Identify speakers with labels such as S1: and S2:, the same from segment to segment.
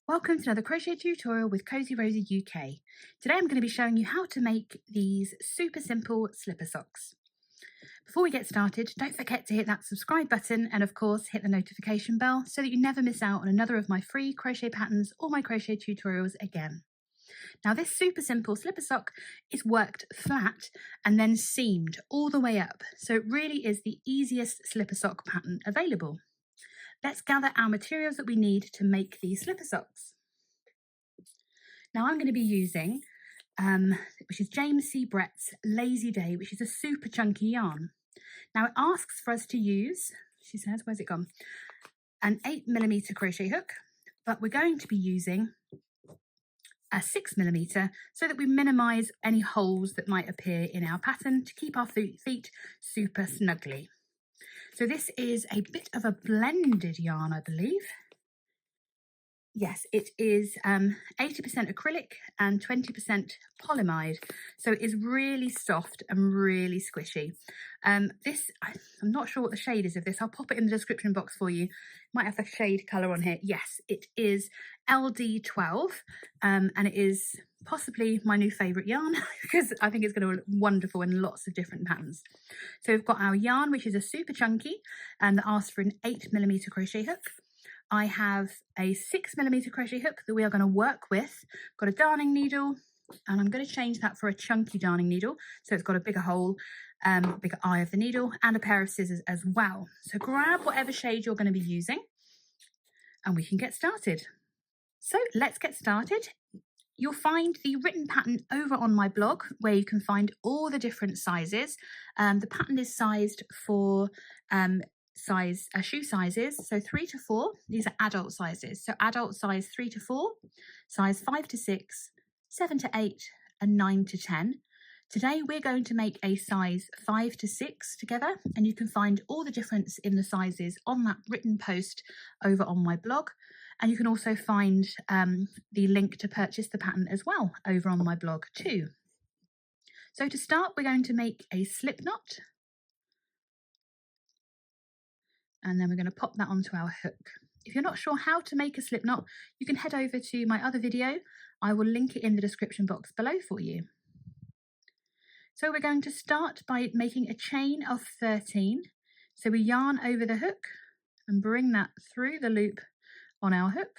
S1: Welcome to another crochet tutorial with Cozy Rosie UK. Today I'm going to be showing you how to make these super simple slipper socks. Before we get started, don't forget to hit that subscribe button and of course hit the notification bell so that you never miss out on another of my free crochet patterns or my crochet tutorials again. Now this super simple slipper sock is worked flat and then seamed all the way up, so it really is the easiest slipper sock pattern available. Let's gather our materials that we need to make these slipper socks. Now I'm going to be using, which is James C. Brett's Lazy Day, which is a super chunky yarn. Now it asks for us to use, she says, where's it gone? An 8mm crochet hook, but we're going to be using a 6mm so that we minimise any holes that might appear in our pattern to keep our feet super snugly. So this is a bit of a blended yarn, I believe. Yes, it is 80% acrylic and 20% polyamide. So it is really soft and really squishy. I'm not sure what the shade is of this. I'll pop it in the description box for you. Might have the shade colour on here. Yes, it is LD12 and it is possibly my new favourite yarn because I think it's going to look wonderful in lots of different patterns. So we've got our yarn, which is a super chunky and that asks for an 8mm crochet hook. I have a 6mm crochet hook that we are going to work with. Got a darning needle and I'm going to change that for a chunky darning needle. So it's got a bigger hole, bigger eye of the needle and a pair of scissors as well. So grab whatever shade you're going to be using and we can get started. So let's get started. You'll find the written pattern over on my blog where you can find all the different sizes. The pattern is sized for shoe sizes, so 3 to 4. These are adult sizes, so adult size 3 to 4, size 5 to 6, 7 to 8 and 9 to 10. Today we're going to make a size 5 to 6 together, and you can find all the difference in the sizes on that written post over on my blog, and you can also find the link to purchase the pattern as well over on my blog too. So to start, we're going to make a slip knot. And then we're going to pop that onto our hook. If you're not sure how to make a slip knot, you can head over to my other video. I will link it in the description box below for you. So we're going to start by making a chain of 13. So we yarn over the hook and bring that through the loop on our hook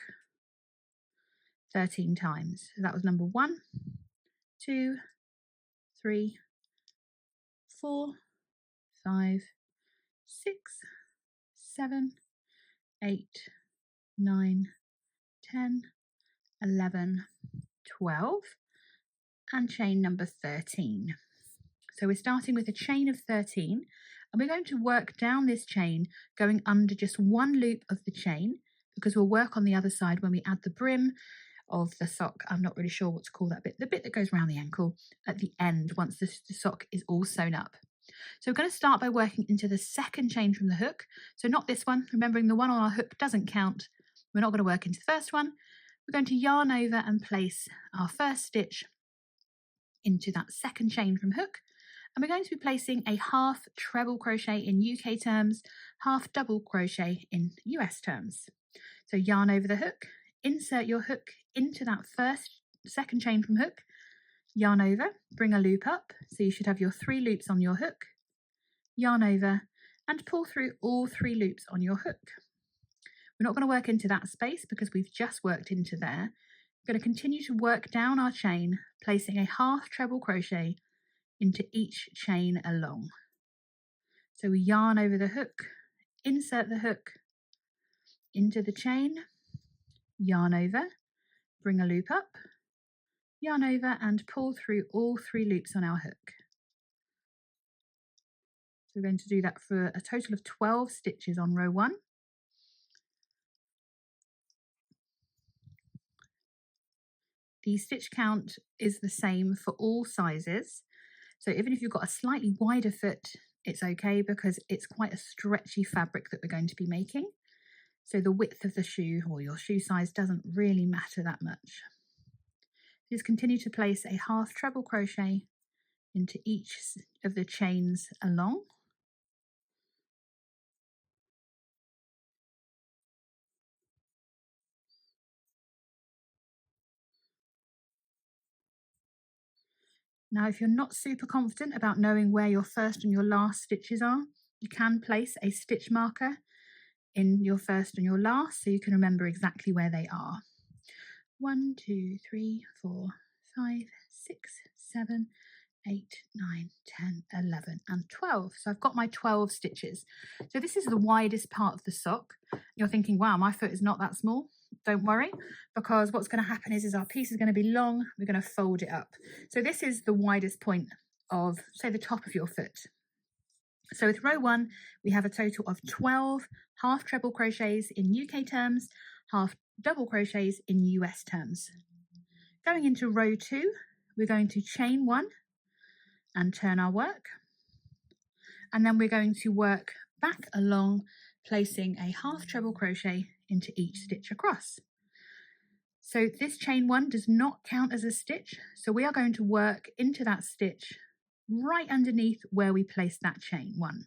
S1: 13 times. So that was number 1, 2, 3, 4, 5, 6, 7, 8, 9, 10, 11, 12 and chain number 13. So we're starting with a chain of 13 and we're going to work down this chain going under just one loop of the chain because we'll work on the other side when we add the brim of the sock. I'm not really sure what to call that bit, the bit that goes around the ankle at the end once the sock is all sewn up. So we're going to start by working into the second chain from the hook. So not this one, remembering the one on our hook doesn't count. We're not going to work into the first one. We're going to yarn over and place our first stitch into that second chain from hook. And we're going to be placing a half treble crochet in UK terms, half double crochet in US terms. So yarn over the hook, insert your hook into that second chain from hook, yarn over, bring a loop up, so you should have your 3 loops on your hook, yarn over and pull through all 3 loops on your hook. We're not going to work into that space because we've just worked into there. We're going to continue to work down our chain, placing a half treble crochet into each chain along. So we yarn over the hook, insert the hook into the chain, yarn over, bring a loop up, yarn over and pull through all 3 loops on our hook. So we're going to do that for a total of 12 stitches on row 1. The stitch count is the same for all sizes. So even if you've got a slightly wider foot, it's okay because it's quite a stretchy fabric that we're going to be making. So the width of the shoe or your shoe size doesn't really matter that much. Just continue to place a half treble crochet into each of the chains along. Now, if you're not super confident about knowing where your first and your last stitches are, you can place a stitch marker in your first and your last so you can remember exactly where they are. 1, 2, 3, 4, 5, 6, 7, 8, 9, 10, 11 and 12. So I've got my 12 stitches. So this is the widest part of the sock. You're thinking, wow, my foot is not that small. Don't worry, because what's going to happen is our piece is going to be long. We're going to fold it up. So this is the widest point of, say, the top of your foot. So with row 1, we have a total of 12 half treble crochets in UK terms, half double crochets in US terms. Going into row 2, we're going to chain 1 and turn our work. And then we're going to work back along, placing a half treble crochet into each stitch across. So this chain 1 does not count as a stitch. So we are going to work into that stitch right underneath where we placed that chain 1.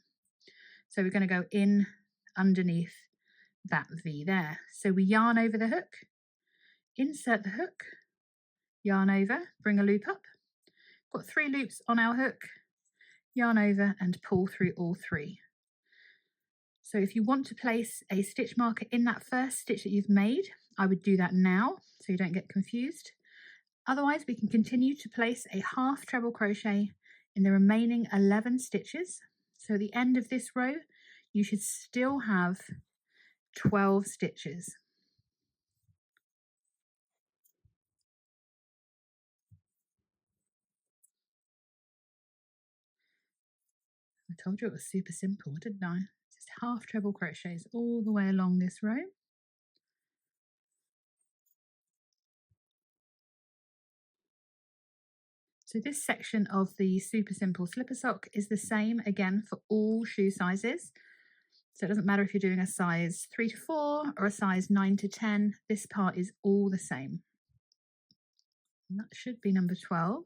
S1: So we're going to go in underneath that V there. So we yarn over the hook, insert the hook, yarn over, bring a loop up. Got 3 loops on our hook, yarn over and pull through all 3. So if you want to place a stitch marker in that first stitch that you've made, I would do that now so you don't get confused. Otherwise, we can continue to place a half treble crochet in the remaining 11 stitches. So at the end of this row, you should still have 12 stitches. I told you it was super simple, didn't I? Just half treble crochets all the way along this row. So this section of the super simple slipper sock is the same again for all shoe sizes. So it doesn't matter if you're doing a size 3 to 4 or a size 9 to 10, this part is all the same. And that should be number 12.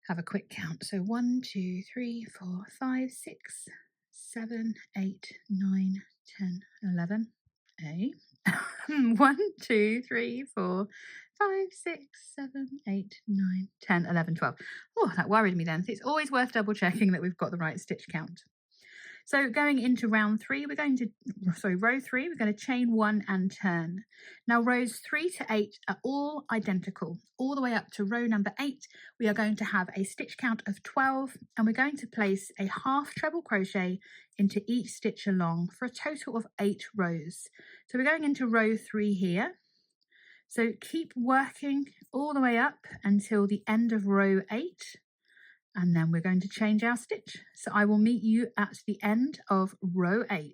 S1: Have a quick count. So 1, 2, 3, 4, 5, 6, 7, 8, 9, 10, 11. 1, 2, 3, 4, 5, 6, 7, 8, 9, 10, 11, 12. Oh, that worried me then. So it's always worth double checking that we've got the right stitch count. So going into row 3, we're going to chain 1 and turn. Now rows 3 to 8 are all identical. All the way up to row number 8, we are going to have a stitch count of 12 and we're going to place a half treble crochet into each stitch along for a total of 8 rows. So we're going into row 3 here. So keep working all the way up until the end of row 8. And then we're going to change our stitch. So I will meet you at the end of row 8.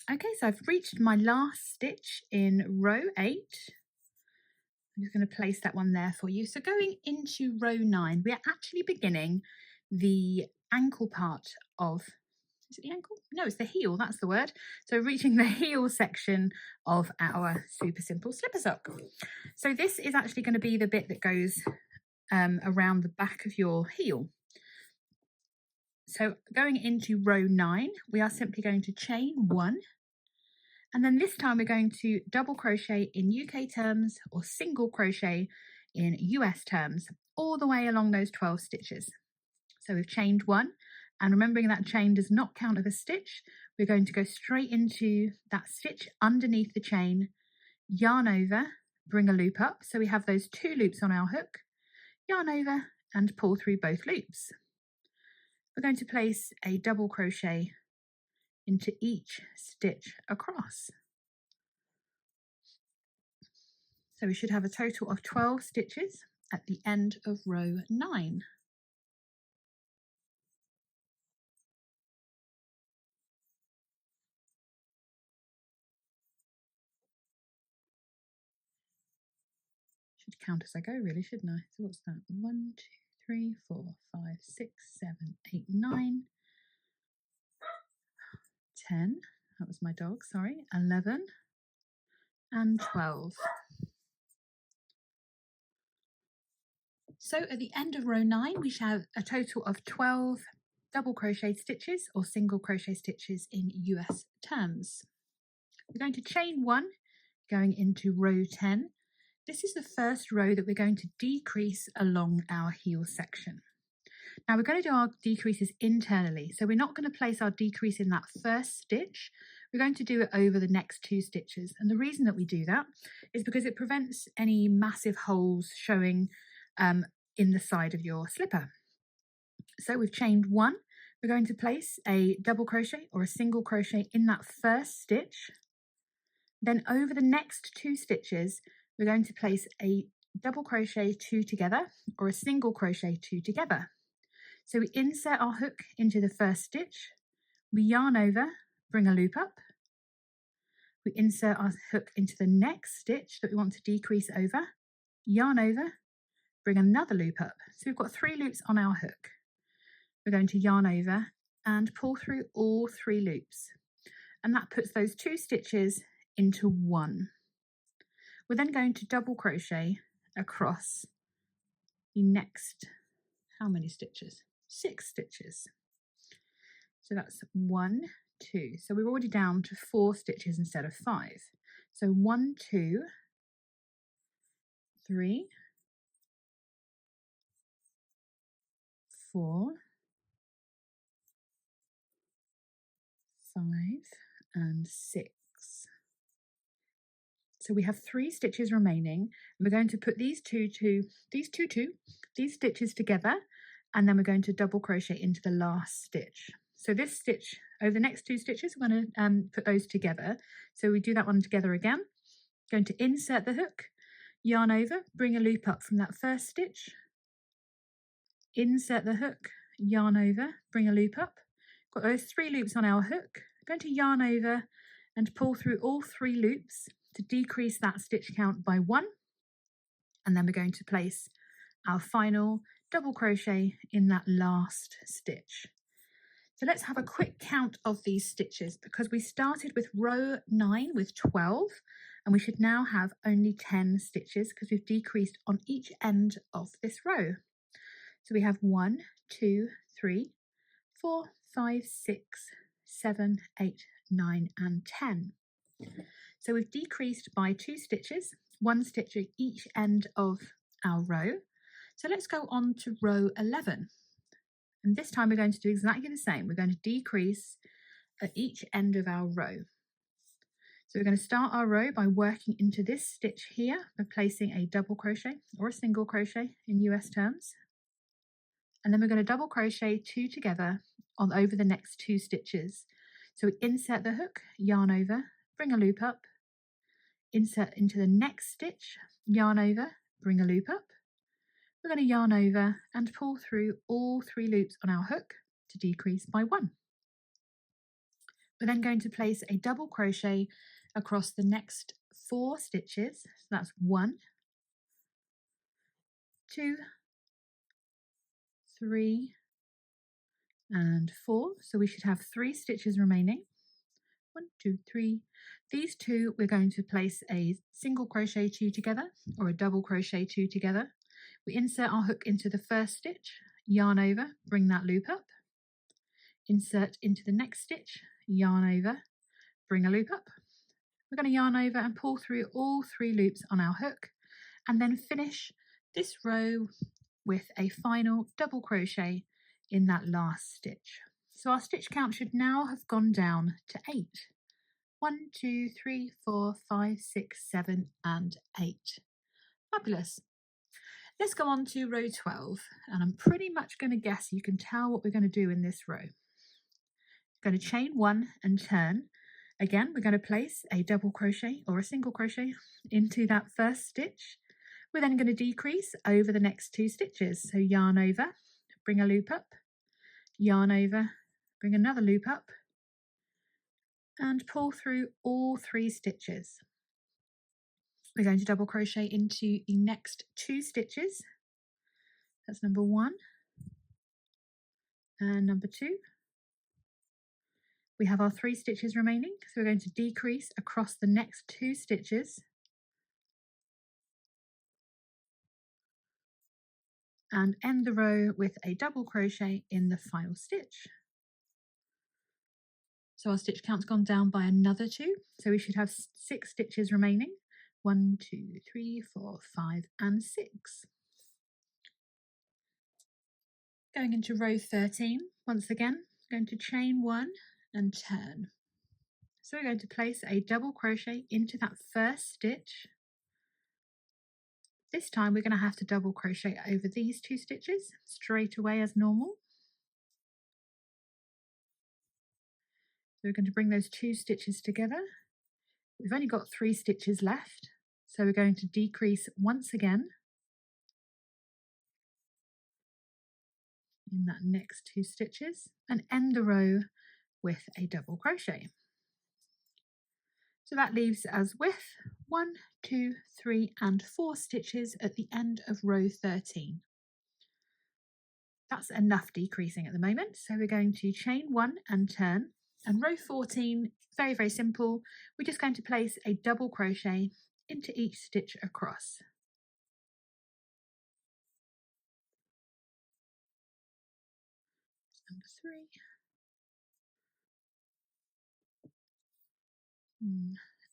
S1: Okay, so I've reached my last stitch in row 8. I'm just going to place that one there for you. So going into row 9, we are actually beginning the ankle part of, is it the ankle? No, it's the heel, that's the word. So reaching the heel section of our super simple slipper sock. So this is actually going to be the bit that goes around the back of your heel. So going into row 9, we are simply going to chain 1. And then this time we're going to double crochet in UK terms or single crochet in US terms, all the way along those 12 stitches. So we've chained 1, and remembering that chain does not count as a stitch, we're going to go straight into that stitch underneath the chain, yarn over, bring a loop up. So we have those 2 loops on our hook, yarn over and pull through both loops. We're going to place a double crochet into each stitch across. So we should have a total of 12 stitches at the end of row 9. Should count as I go really, shouldn't I? So what's that? 1, 2, 3, 4, 5, 6, 7, 8, 9, 10. That was my dog, sorry. 11 and 12. So at the end of row 9 we shall have a total of 12 double crochet stitches or single crochet stitches in US terms. We're going to chain 1 going into row 10. This is the first row that we're going to decrease along our heel section. Now we're going to do our decreases internally, so we're not going to place our decrease in that first stitch. We're going to do it over the next 2 stitches, and the reason that we do that is because it prevents any massive holes showing in the side of your slipper. So we've chained 1, we're going to place a double crochet or a single crochet in that first stitch. Then over the next 2 stitches we're going to place a double crochet 2 together or a single crochet 2 together. So we insert our hook into the first stitch, we yarn over, bring a loop up, we insert our hook into the next stitch that we want to decrease over, yarn over, bring another loop up. So we've got 3 loops on our hook. We're going to yarn over and pull through all 3 loops, and that puts those 2 stitches into 1. We're then going to double crochet across the next, how many stitches? 6 stitches. So that's 1, 2. So we're already down to 4 stitches instead of 5. So 1, 2, 3, 4, 5, and 6. So we have 3 stitches remaining, and we're going to put these stitches together, and then we're going to double crochet into the last stitch. So this stitch, over the next 2 stitches, we're going to put those together. So we do that one together again. Going to insert the hook, yarn over, bring a loop up from that first stitch, insert the hook, yarn over, bring a loop up. Got those 3 loops on our hook. Going to yarn over and pull through all 3 loops to decrease that stitch count by 1, and then we're going to place our final double crochet in that last stitch. So let's have a quick count of these stitches, because we started with row 9 with 12, and we should now have only 10 stitches because we've decreased on each end of this row. So we have 1, 2, 3, 4, 5, 6, 7, 8, 9, and 10. So we've decreased by 2 stitches, 1 stitch at each end of our row. So let's go on to row 11. And this time we're going to do exactly the same. We're going to decrease at each end of our row. So we're going to start our row by working into this stitch here, by placing a double crochet or a single crochet in US terms. And then we're going to double crochet 2 together on over the next 2 stitches. So we insert the hook, yarn over, bring a loop up, insert into the next stitch, yarn over, bring a loop up. We're going to yarn over and pull through all 3 loops on our hook to decrease by 1. We're then going to place a double crochet across the next 4 stitches. So that's 1, 2, 3, and 4. So we should have 3 stitches remaining. 1, 2, 3. These 2 we're going to place a single crochet 2 together or a double crochet 2 together. We insert our hook into the first stitch, yarn over, bring that loop up, insert into the next stitch, yarn over, bring a loop up. We're going to yarn over and pull through all 3 loops on our hook, and then finish this row with a final double crochet in that last stitch. So our stitch count should now have gone down to 8. 1, 2, 3, 4, 5, 6, 7, and 8. Fabulous. Let's go on to row 12, and I'm pretty much going to guess you can tell what we're going to do in this row. Going to chain 1 and turn. Again, we're going to place a double crochet or a single crochet into that first stitch. We're then going to decrease over the next 2 stitches. So yarn over, bring a loop up, yarn over, bring another loop up, and pull through all 3 stitches. We're going to double crochet into the next 2 stitches. That's number 1 and number 2. We have our 3 stitches remaining, so we're going to decrease across the next 2 stitches. and end the row with a double crochet in the final stitch. So our stitch count's gone down by another 2, so we should have 6 stitches remaining. 1, 2, 3, 4, 5 and 6. Going into row 13, once again, going to chain 1 and turn. So we're going to place a double crochet into that first stitch. This time we're going to have to double crochet over these 2 stitches straight away as normal. So we're going to bring those 2 stitches together. We've only got 3 stitches left, so we're going to decrease once again in that next 2 stitches and end the row with a double crochet. So that leaves us with 1, 2, 3 and 4 stitches at the end of row 13. That's enough decreasing at the moment, so we're going to chain 1 and turn. And row 14, very, very simple. We're just going to place a double crochet into each stitch across. Number 3.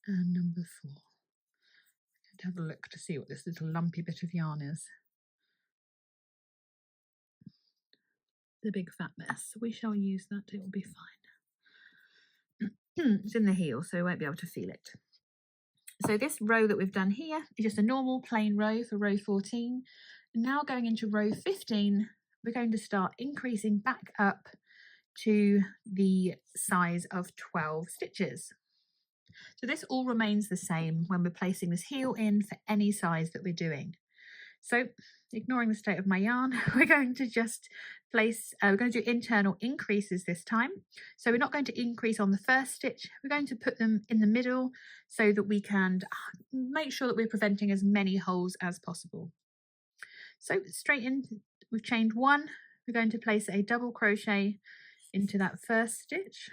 S1: And number 4. I'm going to have a look to see what this little lumpy bit of yarn is. The big fat mess. We shall use that, it will be fine. It's in the heel, so we won't be able to feel it. So this row that we've done here is just a normal plain row for row 14. And now going into row 15, we're going to start increasing back up to the size of 12 stitches. So this all remains the same when we're placing this heel in for any size that we're doing. So ignoring the state of my yarn, we're going to just place, we're going to do internal increases this time. So we're not going to increase on the first stitch, we're going to put them in the middle so that we can make sure that we're preventing as many holes as possible. So straight in, we've chained 1, we're going to place a double crochet into that first stitch.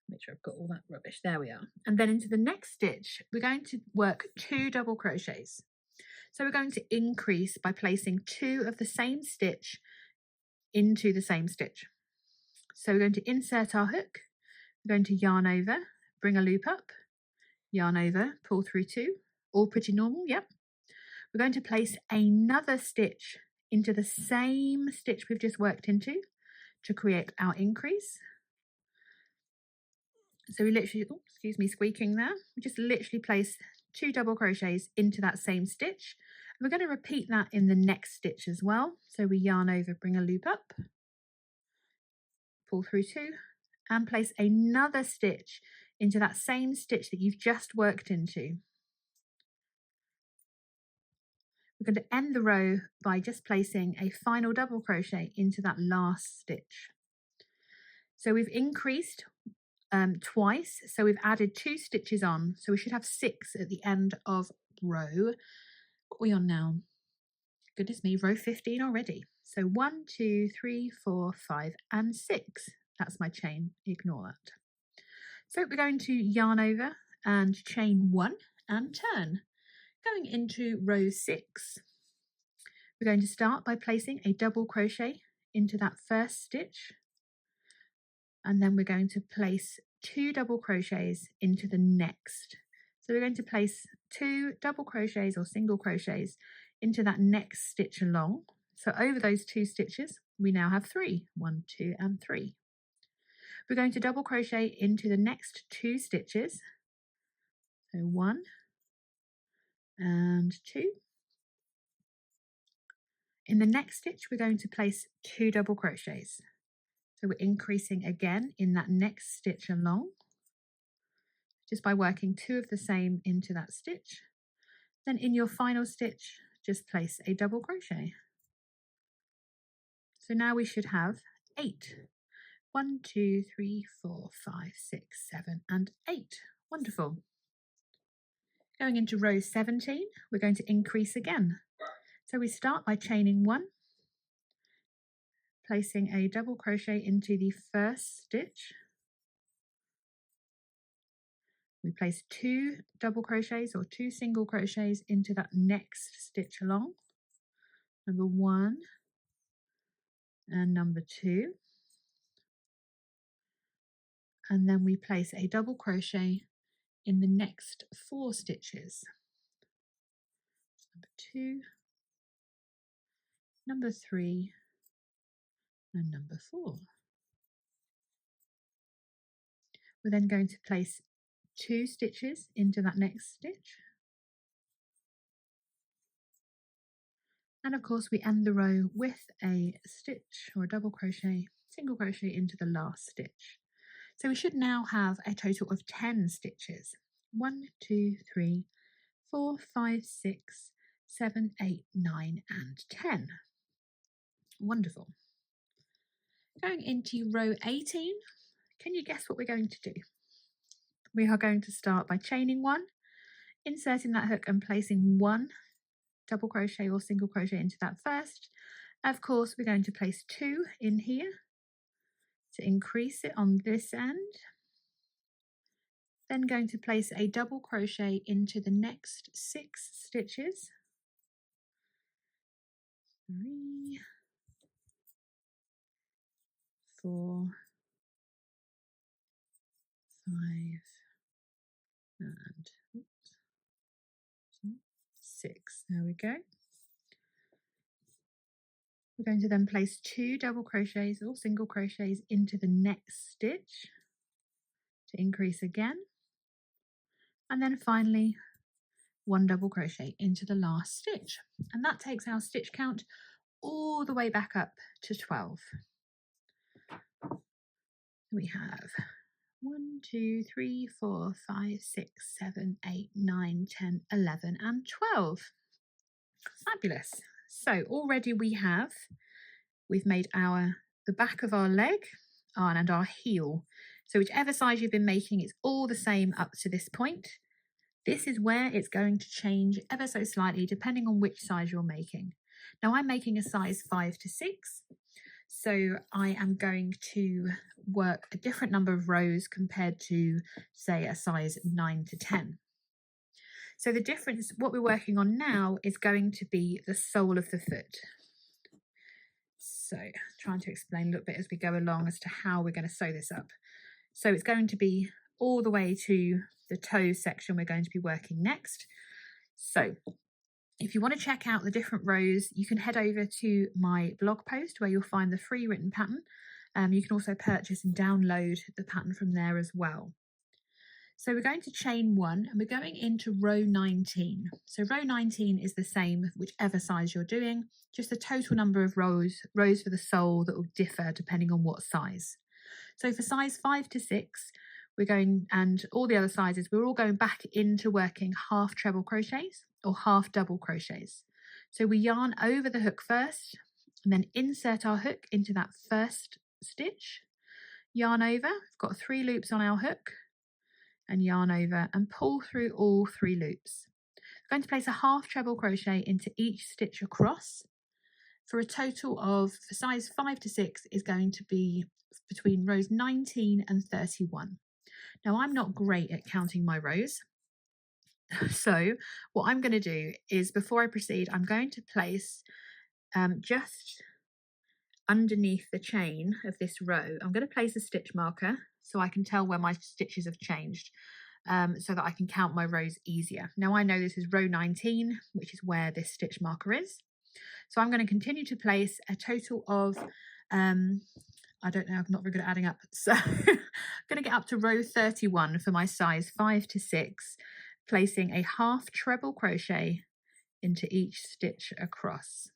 S1: Make sure I've got all that rubbish, there we are. And then into the next stitch, we're going to work 2 double crochets. So we're going to increase by placing 2 of the same stitch into the same stitch. So we're going to insert our hook, we're going to yarn over, bring a loop up, yarn over, pull through 2, all pretty normal, yep. We're going to place another stitch into the same stitch we've just worked into to create our increase. So we literally, oh, excuse me, squeaking there, we just literally place 2 double crochets into that same stitch. We're going to repeat that in the next stitch as well. So we yarn over, bring a loop up, pull through 2 and place another stitch into that same stitch that you've just worked into. We're going to end the row by just placing a final double crochet into that last stitch. So we've increased twice, so we've added 2 stitches on, so we should have 6 at the end of row. What are we on now? Goodness me, row 15 already. So 1, 2, 3, 4, 5 and 6. That's my chain, ignore that. So we're going to yarn over and chain 1 and turn. Going into row 6, we're going to start by placing a double crochet into that first stitch, and then we're going to place 2 double crochets into the next. So we're going to place 2 double crochets or single crochets into that next stitch along. So over those 2 stitches, we now have 3. 1, 2 and 3. We're going to double crochet into the next 2 stitches. So 1 and 2. In the next stitch, we're going to place 2 double crochets. So we're increasing again in that next stitch along, just by working 2 of the same into that stitch. Then in your final stitch, just place a double crochet. So now we should have 8. 1, 2, 3, 4, 5, 6, 7 and 8. Wonderful. Going into row 17, we're going to increase again. So we start by chaining 1, placing a double crochet into the first stitch. We place 2 double crochets or 2 single crochets into that next stitch along. number 1 and number 2, and then we place a double crochet in the next 4 stitches. Number 2, number 3 and number 4. We're then going to place 2 stitches into that next stitch, and of course we end the row with a stitch or a double crochet, single crochet into the last stitch. So we should now have a total of 10 stitches. 1, 2, 3, 4, 5, 6, 7, 8, 9 and 10. Wonderful. Going into row 18, can you guess what we're going to do? We are going to start by chaining 1, inserting that hook and placing 1 double crochet or single crochet into that first. Of course, we're going to place 2 in here to increase it on this end. Then going to place a double crochet into the next 6 stitches. 3, 4, 5 and 6. There we go. We're going to then place 2 double crochets or single crochets into the next stitch to increase again, and then finally 1 double crochet into the last stitch, and that takes our stitch count all the way back up to 12. We have 1, 2, 3, 4, 5, 6, 7, 8, 9, 10, 11 and 12. Fabulous. So already we've made the back of our leg and our heel. So whichever size you've been making, it's all the same up to this point. This is where it's going to change ever so slightly depending on which size you're making. Now I'm making a size 5 to 6, so I am going to work a different number of rows compared to, say, a size 9 to 10. So the difference, what we're working on now, is going to be the sole of the foot. So trying to explain a little bit as we go along as to how we're going to sew this up. So it's going to be all the way to the toe section we're going to be working next. So if you want to check out the different rows, you can head over to my blog post where you'll find the free written pattern. You can also purchase and download the pattern from there as well. So we're going to chain 1 and we're going into row 19. So row 19 is the same whichever size you're doing, just the total number of rows for the sole that will differ depending on what size. So for size 5 to 6, we're going, and all the other sizes, we're all going back into working half treble crochets or half double crochets. So we yarn over the hook first and then insert our hook into that first stitch, yarn over, we've got 3 loops on our hook, and yarn over and pull through all 3 loops. I'm going to place a half treble crochet into each stitch across for a total of, for size 5 to 6, is going to be between rows 19 and 31. Now I'm not great at counting my rows, so what I'm going to do is, before I proceed, I'm going to place just underneath the chain of this row, I'm going to place a stitch marker so I can tell where my stitches have changed, so that I can count my rows easier. Now I know this is row 19, which is where this stitch marker is. So I'm going to continue to place a total of, I don't know, I'm not very good at adding up. So I'm going to get up to row 31 for my size 5 to 6, placing a half treble crochet into each stitch across.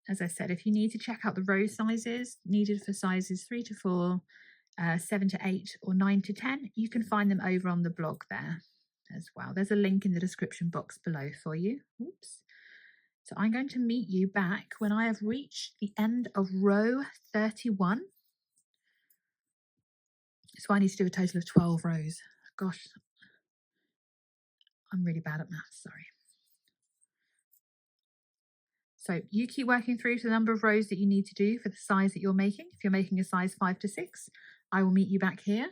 S1: As I said, if you need to check out the row sizes needed for sizes 3 to 4, 7 to 8 or 9 to 10, you can find them over on the blog there as well. There's a link in the description box below for you. Oops. So I'm going to meet you back when I have reached the end of row 31. So I need to do a total of 12 rows. Gosh, I'm really bad at maths, sorry. So you keep working through to the number of rows that you need to do for the size that you're making. If you're making a size 5 to 6, I will meet you back here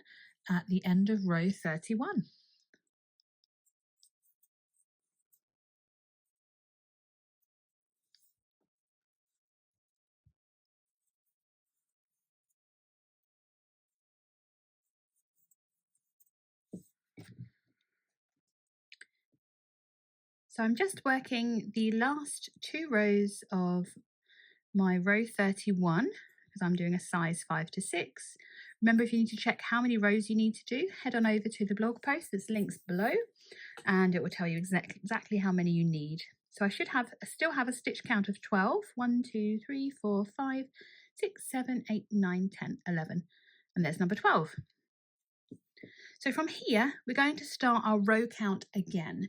S1: at the end of row 31. So I'm just working the last 2 rows of my row 31 because I'm doing a size 5 to 6. Remember, if you need to check how many rows you need to do, head on over to the blog post, there's links below, and it will tell you exactly how many you need. So I should still have a stitch count of 12. 1, 2, 3, 4, 5, 6, 7, 8, 9, 10, 11. And there's number 12. So from here, we're going to start our row count again.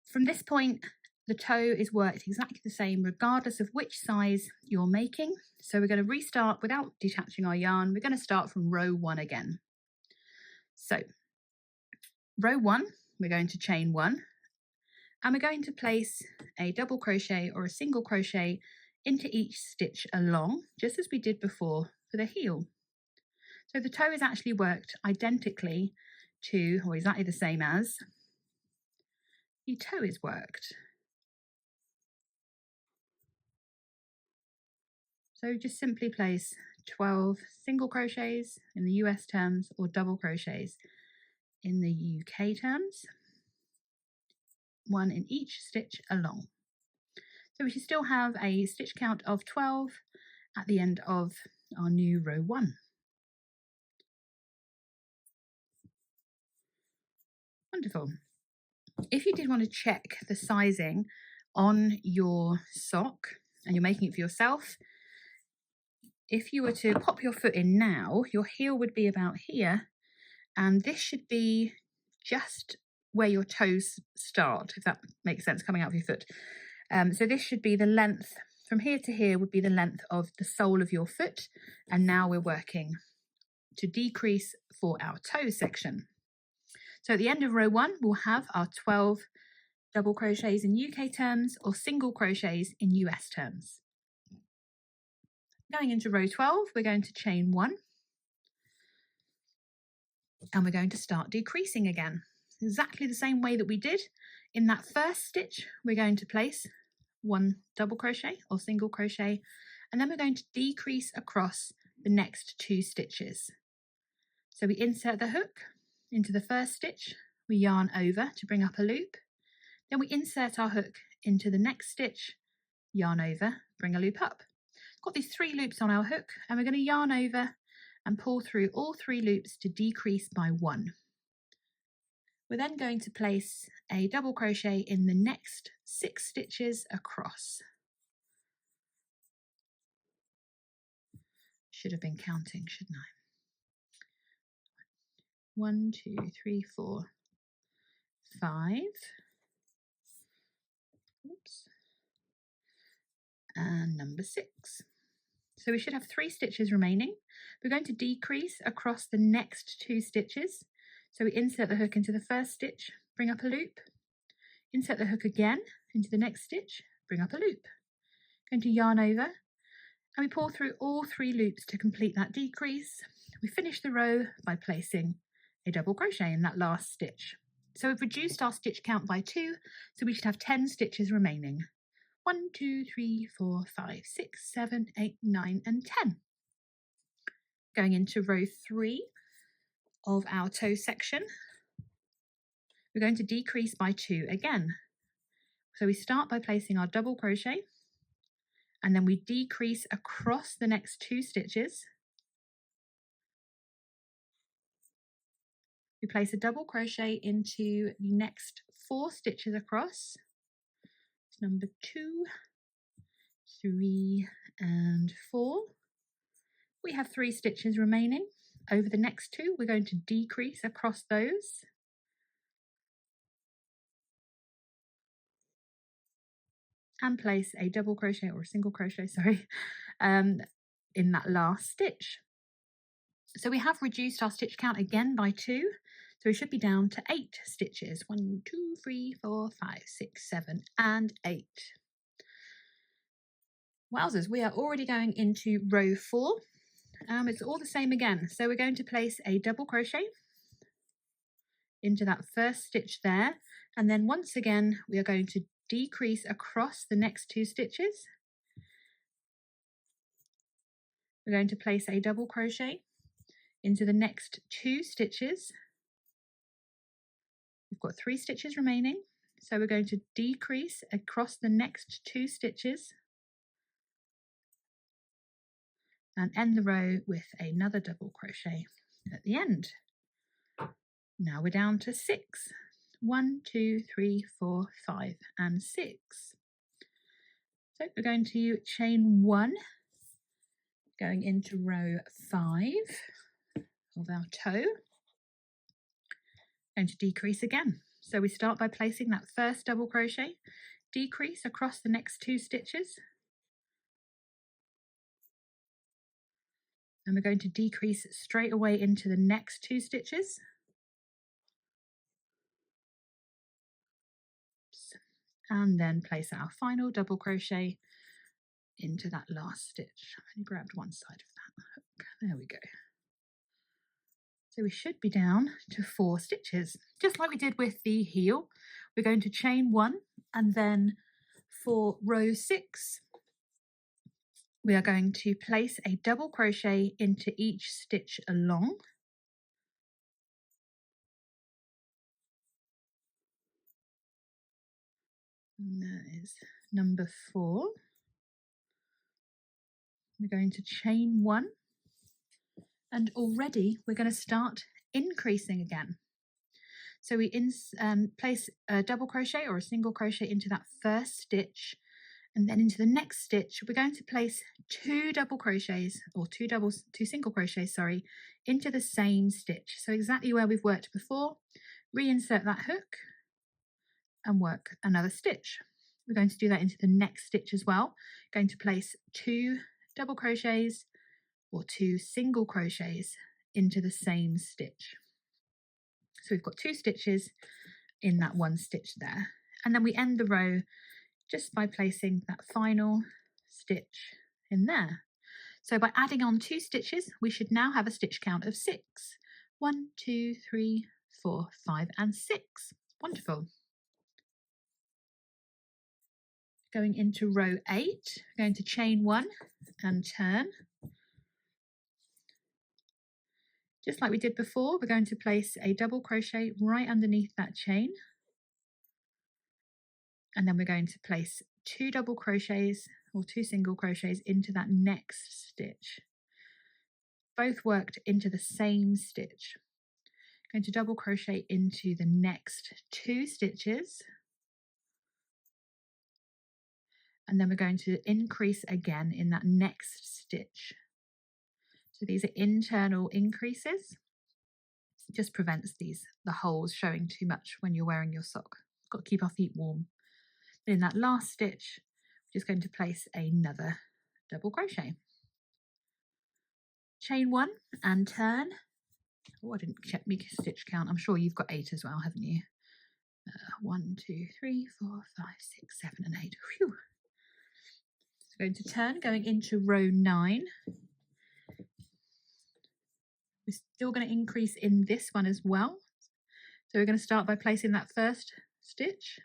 S1: From this point, the toe is worked exactly the same regardless of which size you're making. So we're going to restart without detaching our yarn. We're going to start from row 1 again. So row 1, we're going to chain 1, and we're going to place a double crochet or a single crochet into each stitch along, just as we did before for the heel. So the toe is actually worked identically to, or exactly the same as, the toe is worked. So just simply place 12 single crochets in the US terms or double crochets in the UK terms, 1 in each stitch along. So we should still have a stitch count of 12 at the end of our new row 1. Wonderful. If you did want to check the sizing on your sock and you're making it for yourself, if you were to pop your foot in now, your heel would be about here, and this should be just where your toes start, if that makes sense, coming out of your foot. So this should be the length, from here to here would be the length of the sole of your foot, and now we're working to decrease for our toe section. So at the end of row 1, we'll have our 12 double crochets in UK terms or single crochets in US terms. Going into row 12, we're going to chain 1, and we're going to start decreasing again. Exactly the same way that we did. In that first stitch, we're going to place 1 double crochet or single crochet, and then we're going to decrease across the next 2 stitches. So we insert the hook into the first stitch, we yarn over to bring up a loop, then we insert our hook into the next stitch, yarn over, bring a loop up. Got these 3 loops on our hook, and we're going to yarn over and pull through all 3 loops to decrease by 1. We're then going to place a double crochet in the next 6 stitches across. Should have been counting, shouldn't I? 1, 2, 3, 4, 5. Oops. And number 6. So we should have 3 stitches remaining. We're going to decrease across the next 2 stitches. So we insert the hook into the first stitch, bring up a loop, insert the hook again into the next stitch, bring up a loop. Going to yarn over, and we pull through all 3 loops to complete that decrease. We finish the row by placing a double crochet in that last stitch. So we've reduced our stitch count by 2, so we should have 10 stitches remaining. 1, 2, 3, 4, 5, 6, 7, 8, 9, and 10. Going into row 3 of our toe section, we're going to decrease by 2 again. So we start by placing our double crochet, and then we decrease across the next 2 stitches. We place a double crochet into the next 4 stitches across. It's number 2, 3, and 4. We have 3 stitches remaining. Over the next 2, we're going to decrease across those. And place a double crochet or a single crochet, sorry, in that last stitch. So we have reduced our stitch count again by 2. So we should be down to 8 stitches. 1, 2, 3, 4, 5, 6, 7, and 8. Wowzers, we are already going into row 4. It's all the same again. So we're going to place a double crochet into that first stitch there, and then once again we are going to decrease across the next 2 stitches. We're going to place a double crochet into the next 2 stitches. We've got 3 stitches remaining, So we're going to decrease across the next 2 stitches and end the row with another double crochet at the end. Now we're down to 6. 1, 2, 3, 4, 5 and 6. So we're going to chain 1 going into row 5 of our toe, and to decrease again. So we start by placing that first double crochet, decrease across the next 2 stitches, and we're going to decrease straight away into the next 2 stitches, and then place our final double crochet into that last stitch. I only grabbed one side of that hook. There we go. So we should be down to 4 stitches, just like we did with the heel. We're going to chain 1, and then for row 6, we are going to place a double crochet into each stitch along. And that is number 4. We're going to chain 1, and already we're going to start increasing again. So we place a double crochet or a single crochet into that first stitch, and then into the next stitch we're going to place 2 double crochets, or 2 single crochets, sorry, into the same stitch. So exactly where we've worked before, reinsert that hook and work another stitch. We're going to do that into the next stitch as well. Going to place 2 double crochets or 2 single crochets into the same stitch. So we've got 2 stitches in that 1 stitch there, and then we end the row just by placing that final stitch in there. So by adding on 2 stitches, we should now have a stitch count of 6. 1, 2, 3, 4, 5 and 6. Wonderful. Going into row 8, we're going to chain 1 and turn. Just like we did before, we're going to place a double crochet right underneath that chain, and then we're going to place 2 double crochets or 2 single crochets into that next stitch, both worked into the same stitch. Going to double crochet into the next 2 stitches, and then we're going to increase again in that next stitch. So these are internal increases. It just prevents the holes showing too much when you're wearing your sock. Got to keep our feet warm. In that last stitch, we're just going to place another double crochet. Chain 1 and turn. Oh, I didn't check my stitch count. I'm sure you've got 8 as well, haven't you? 1, 2, 3, 4, 5, 6, 7 and 8. Phew. So going to turn, going into row 9. We're still going to increase in this one as well. So we're going to start by placing that first stitch,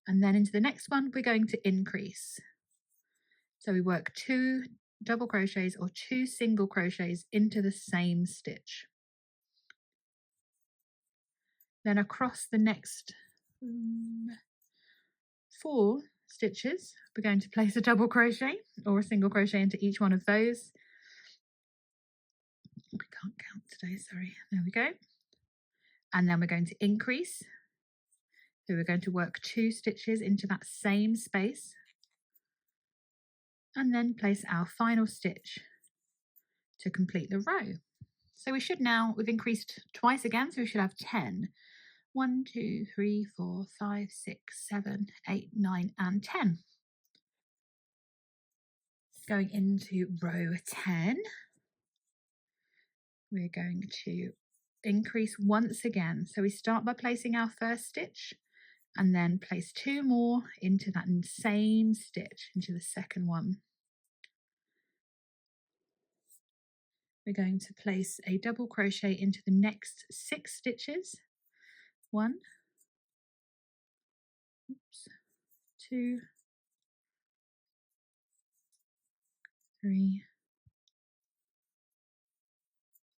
S1: and then into the next one we're going to increase. So we work 2 double crochets or 2 single crochets into the same stitch. Then across the next 4 stitches we're going to place a double crochet or a single crochet into each one of those. We can't count today, sorry. There we go. And then we're going to increase. So we're going to work 2 stitches into that same space, and then place our final stitch to complete the row. So we should now, we've increased twice again, so we should have 10. 1, 2, 3, 4, 5, 6, 7, 8, 9 and 10. Going into row 10, we're going to increase once again. So we start by placing our first stitch, and then place 2 more into that same stitch, into the second one. We're going to place a double crochet into the next 6 stitches. 1, 2, 3,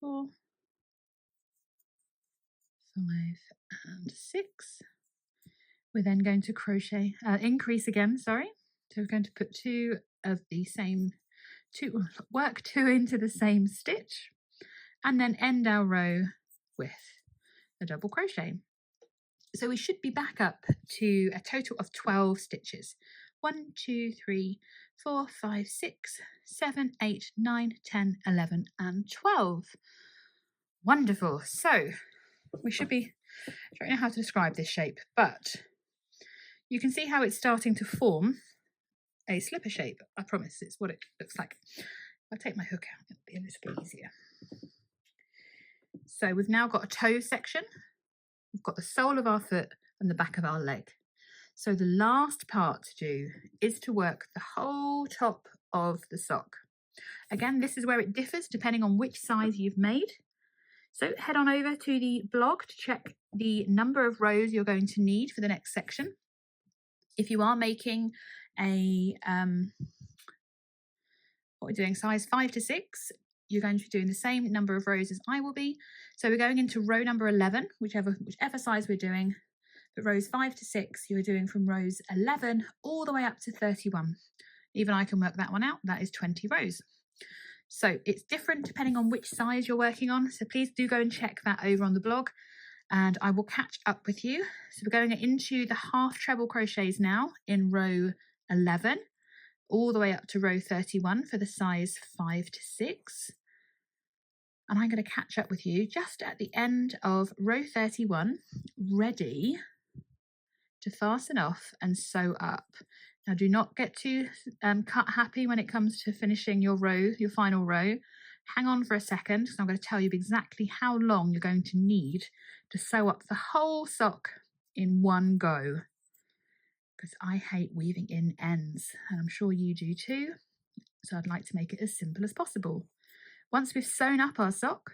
S1: 4, 5 and 6. We're then going to crochet, increase again, sorry. So we're going to put work two into the same stitch, and then end our row with a double crochet. So we should be back up to a total of 12 stitches. 1, 2, 3, 4, 5, 6, 7, 8, 9, 10, 11, and 12. Wonderful. So we should be, I don't know how to describe this shape, but you can see how it's starting to form a slipper shape. I promise it's what it looks like. I'll take my hook out, it'll be a little bit easier. So we've now got a toe section. We've got the sole of our foot and the back of our leg. So the last part to do is to work the whole top of the sock. Again, this is where it differs depending on which size you've made. So head on over to the blog to check the number of rows you're going to need for the next section. If you are making a, what we're doing, size 5 to 6, you're going to be doing the same number of rows as I will be. So we're going into row number 11, whichever size we're doing. But rows 5 to 6, you're doing from rows 11 all the way up to 31. Even I can work that one out. That is 20 rows. So it's different depending on which size you're working on. So please do go and check that over on the blog, and I will catch up with you. So we're going into the half treble crochets now in row 11, all the way up to row 31 for the size 5 to 6. And I'm going to catch up with you just at the end of row 31, ready to fasten off and sew up. Now do not get too cut happy when it comes to finishing your row, your final row. Hang on for a second, because I'm going to tell you exactly how long you're going to need to sew up the whole sock in one go. Because I hate weaving in ends, and I'm sure you do too. So I'd like to make it as simple as possible. Once we've sewn up our sock,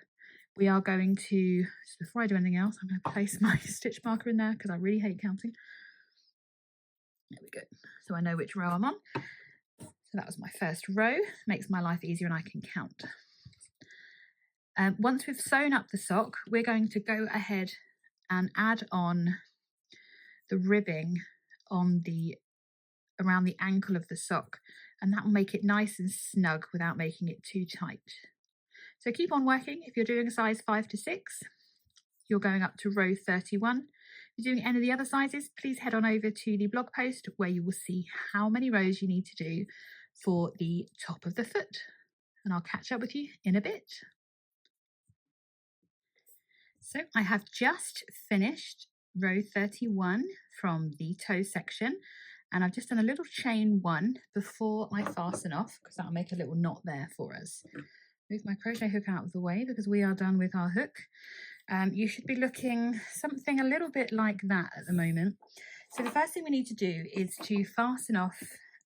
S1: we are going to, so before I do anything else, I'm going to place my stitch marker in there because I really hate counting. There we go. So I know which row I'm on. So that was my first row. Makes my life easier and I can count. Once we've sewn up the sock, we're going to go ahead and add on the ribbing on around the ankle of the sock, and that will make it nice and snug without making it too tight. So keep on working. If you're doing a size 5 to 6, you're going up to row 31. If you're doing any of the other sizes, please head on over to the blog post where you will see how many rows you need to do for the top of the foot. And I'll catch up with you in a bit. So I have just finished row 31 from the toe section, and I've just done a little chain 1 before I fasten off, because that'll make a little knot there for us. Move my crochet hook out of the way because we are done with our hook. You should be looking something a little bit like that at the moment. So the first thing we need to do is to fasten off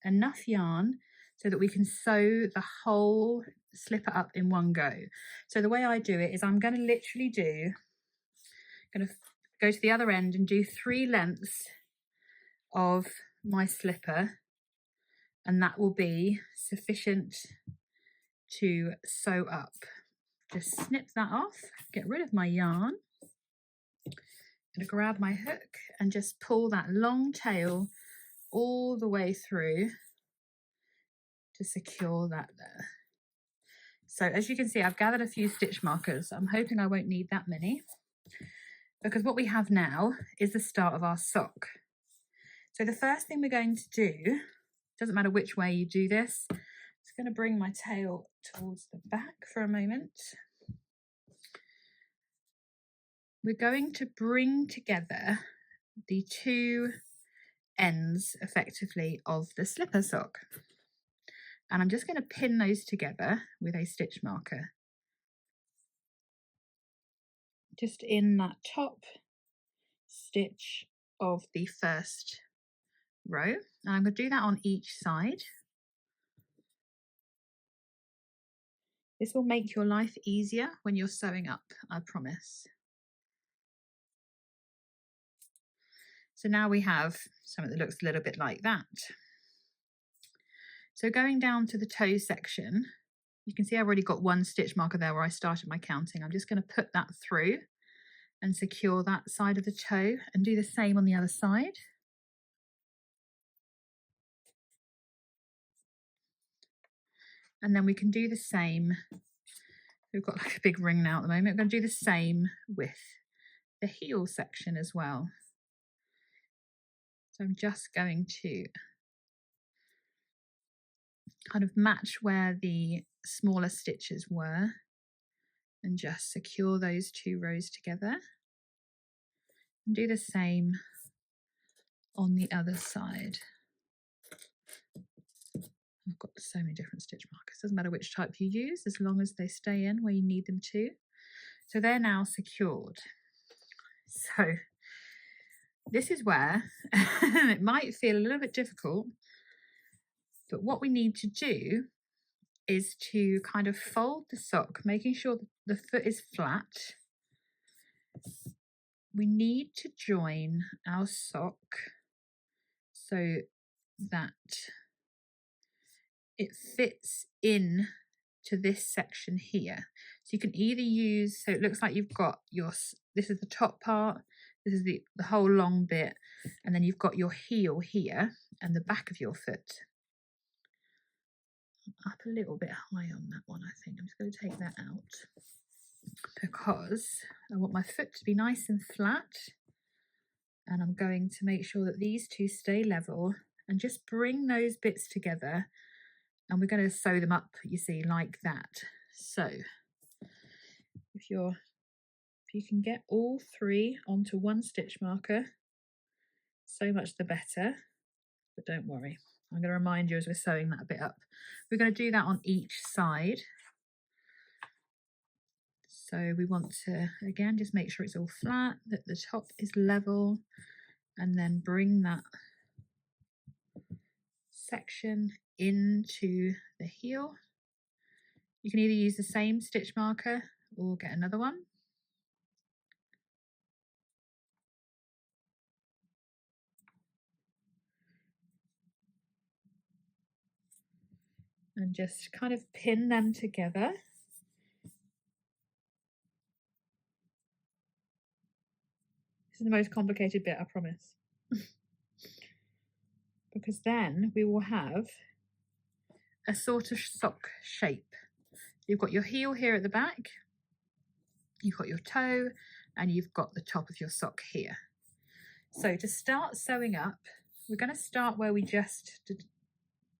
S1: enough yarn so that we can sew the whole slipper up in one go. So the way I do it is I'm going to literally go to the other end and do 3 lengths of my slipper, and that will be sufficient to sew up. Just snip that off, get rid of my yarn. I'm going to grab my hook and just pull that long tail all the way through to secure that there. So as you can see, I've gathered a few stitch markers. I'm hoping I won't need that many, because what we have now is the start of our sock. So the first thing we're going to do, doesn't matter which way you do this, I'm just going to bring my tail towards the back for a moment. We're going to bring together the 2 ends effectively of the slipper sock, and I'm just going to pin those together with a stitch marker just in that top stitch of the first row, and I'm going to do that on each side. This will make your life easier when you're sewing up, I promise. So now we have something that looks a little bit like that. So going down to the toe section, you can see I've already got 1 stitch marker there where I started my counting. I'm just going to put that through and secure that side of the toe and do the same on the other side. And then we can do the same. We've got like a big ring now at the moment. We're going to do the same with the heel section as well. So I'm just going to kind of match where the smaller stitches were and just secure those 2 rows together. And do the same on the other side. I've got so many different stitch markers. Doesn't matter which type you use, as long as they stay in where you need them to. So they're now secured. So this is where it might feel a little bit difficult, but what we need to do is to kind of fold the sock, making sure the foot is flat. We need to join our sock so that it fits in to this section here. So you can either use, so it looks like you've got your, this is the top part, this is the whole long bit, and then you've got your heel here and the back of your foot. Up a little bit high on that one, I think. I'm just going to take that out because I want my foot to be nice and flat, and I'm going to make sure that these two stay level and just bring those bits together, and we're going to sew them up, you see, like that. So if you can get all 3 onto one stitch marker, so much the better, but don't worry, I'm going to remind you as we're sewing that bit up. We're going to do that on each side. So we want to, again, just make sure it's all flat, that the top is level, and then bring that section into the heel. You can either use the same stitch marker or get another one. And just kind of pin them together. This is the most complicated bit, I promise. Because then we will have a sort of sock shape. You've got your heel here at the back, you've got your toe, and you've got the top of your sock here. So to start sewing up, we're going to start where we just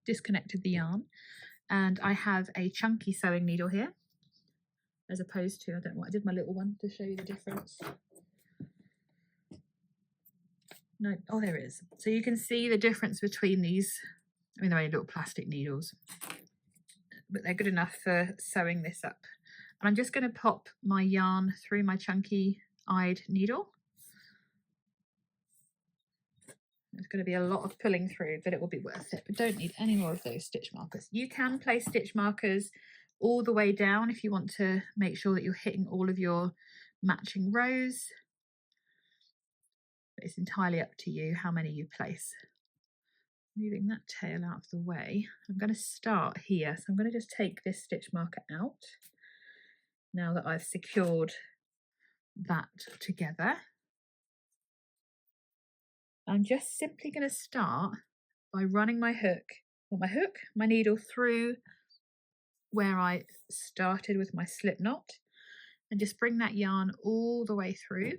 S1: disconnected the yarn, and I have a chunky sewing needle here, as opposed to, I don't know what, I did my little one to show you the difference. No, oh, there it is. So you can see the difference between these. I mean, they're only little plastic needles, but they're good enough for sewing this up. And I'm just going to pop my yarn through my chunky-eyed needle. There's going to be a lot of pulling through, but it will be worth it. But don't need any more of those stitch markers. You can place stitch markers all the way down if you want to make sure that you're hitting all of your matching rows. But it's entirely up to you how many you place. Moving that tail out of the way, I'm going to start here. So I'm going to just take this stitch marker out now that I've secured that together. I'm just simply going to start by running my needle through where I started with my slip knot, and just bring that yarn all the way through.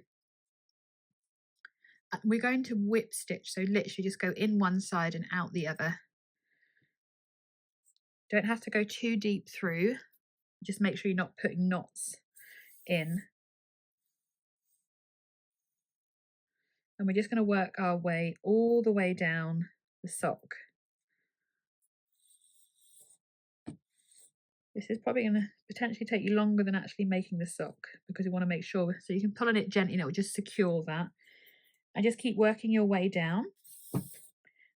S1: We're going to whip stitch, so literally just go in one side and out the other. Don't have to go too deep through, just make sure you're not putting knots in. And we're just going to work our way all the way down the sock. This is probably going to potentially take you longer than actually making the sock, because you want to make sure, so you can pull on it gently, just secure that. And just keep working your way down.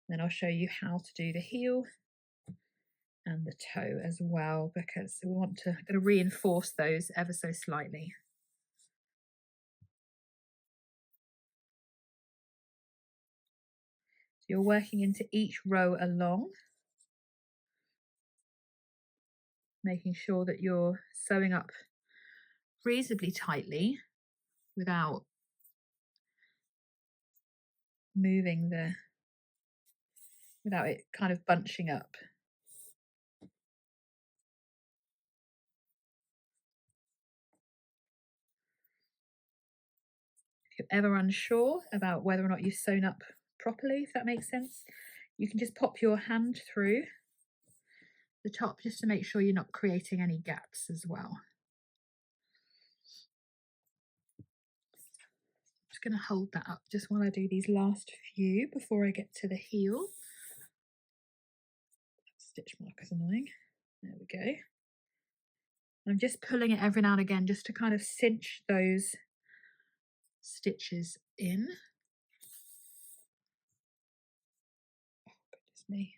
S1: Then I'll show you how to do the heel and the toe as well, because we want to reinforce those ever so slightly. So you're working into each row along, making sure that you're sewing up reasonably tightly without moving without it kind of bunching up. If you're ever unsure about whether or not you've sewn up properly, if that makes sense, you can just pop your hand through the top just to make sure you're not creating any gaps as well. I'm just going to hold that up just while I do these last few before I get to the heel. Stitch mark is annoying. There we go. I'm just pulling it every now and again just to kind of cinch those stitches in. Oh, goodness me.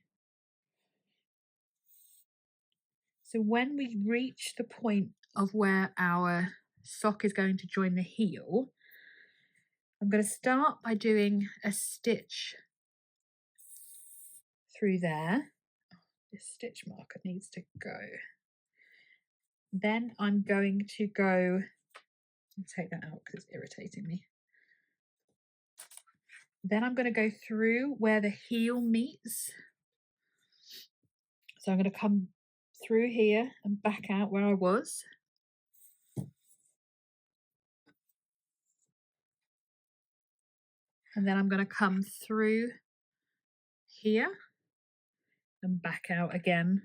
S1: So when we reach the point of where our sock is going to join the heel, I'm going to start by doing a stitch through there. This stitch marker needs to go. Then I'm going to go and take that out because it's irritating me. Then I'm going to go through where the heel meets. So I'm going to come through here and back out where I was. And then I'm going to come through here and back out again,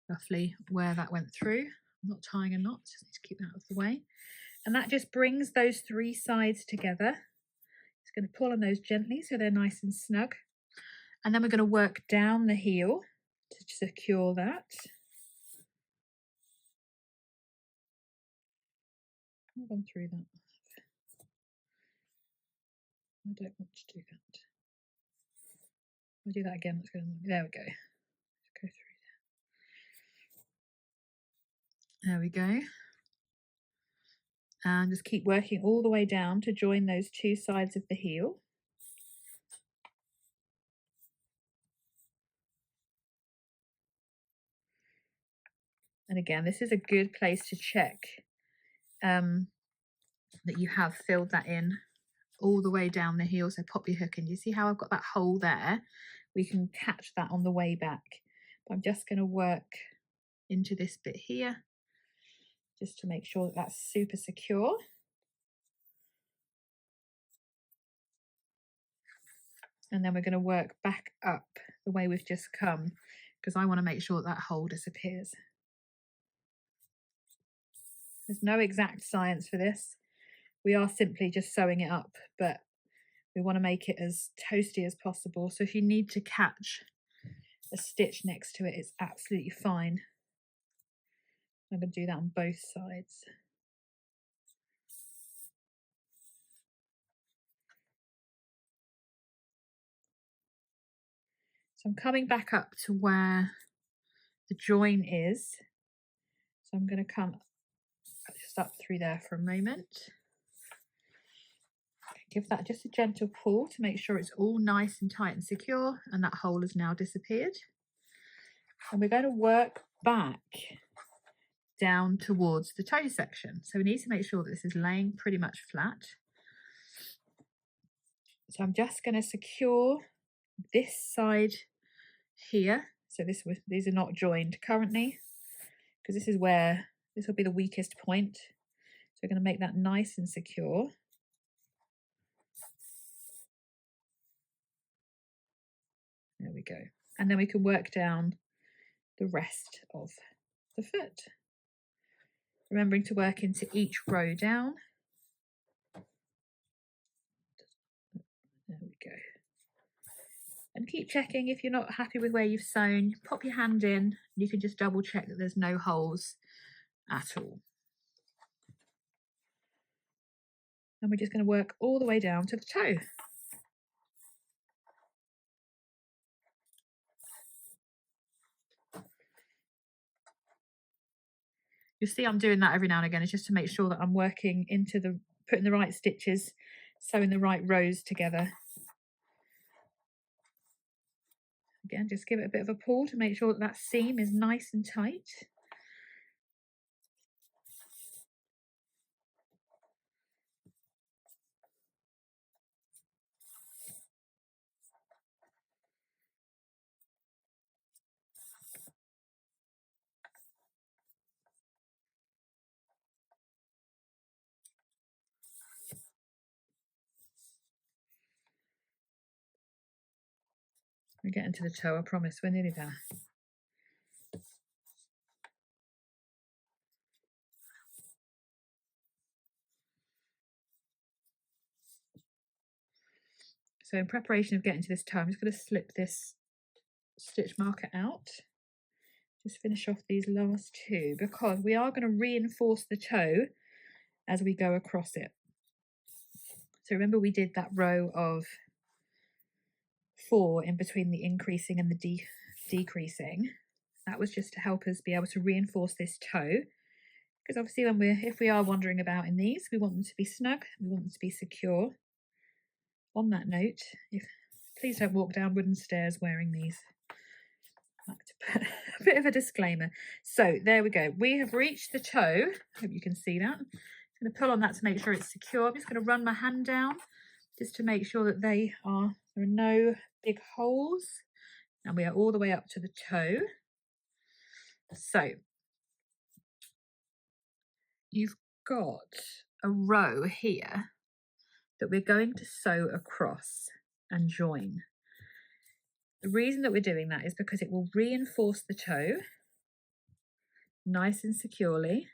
S1: roughly where that went through. I'm not tying a knot, just need to keep that out of the way. And that just brings those three sides together. Just going to pull on those gently so they're nice and snug. And then we're going to work down the heel to secure that. I've gone through that. I don't want to do that. I'll do that again. That's going to, there we go. Let's go through there. There we go. And just keep working all the way down to join those two sides of the heel. And again, this is a good place to check that you have filled that in all the way down the heel. So pop your hook in. You see how I've got that hole there? We can catch that on the way back. But I'm just going to work into this bit here just to make sure that that's super secure. And then we're going to work back up the way we've just come because I want to make sure that hole disappears. There's no exact science for this. We are simply just sewing it up, but we want to make it as toasty as possible. So if you need to catch a stitch next to it, it's absolutely fine. I'm going to do that on both sides. So I'm coming back up to where the join is. So I'm going to come just up through there for a moment. Give that just a gentle pull to make sure it's all nice and tight and secure, and that hole has now disappeared. And we're going to work back down towards the toe section. So we need to make sure that this is laying pretty much flat. So I'm just going to secure this side here. So these are not joined currently because this is where this will be the weakest point. So we're going to make that nice and secure. There we go. And then we can work down the rest of the foot. Remembering to work into each row down. There we go. And keep checking if you're not happy with where you've sewn. Pop your hand in. You can just double check that there's no holes at all. And we're just going to work all the way down to the toe. You see I'm doing that every now and again. It's just to make sure that I'm working into putting the right stitches, sewing the right rows together. Again, just give it a bit of a pull to make sure that that seam is nice and tight. We're getting to the toe, I promise, we're nearly there. So in preparation of getting to this toe, I'm just going to slip this stitch marker out. Just finish off these last two because we are going to reinforce the toe as we go across it. So remember we did that row of 4 in between the increasing and the decreasing. That was just to help us be able to reinforce this toe, because obviously if we are wandering about in these, we want them to be snug, we want them to be secure. On that note, please don't walk down wooden stairs wearing these. I like to put a bit of a disclaimer. So there we go. We have reached the toe. Hope you can see that. I'm going to pull on that to make sure it's secure. I'm just going to run my hand down just to make sure that there are no big holes. And we are all the way up to the toe. So you've got a row here that we're going to sew across and join. The reason that we're doing that is because it will reinforce the toe nice and securely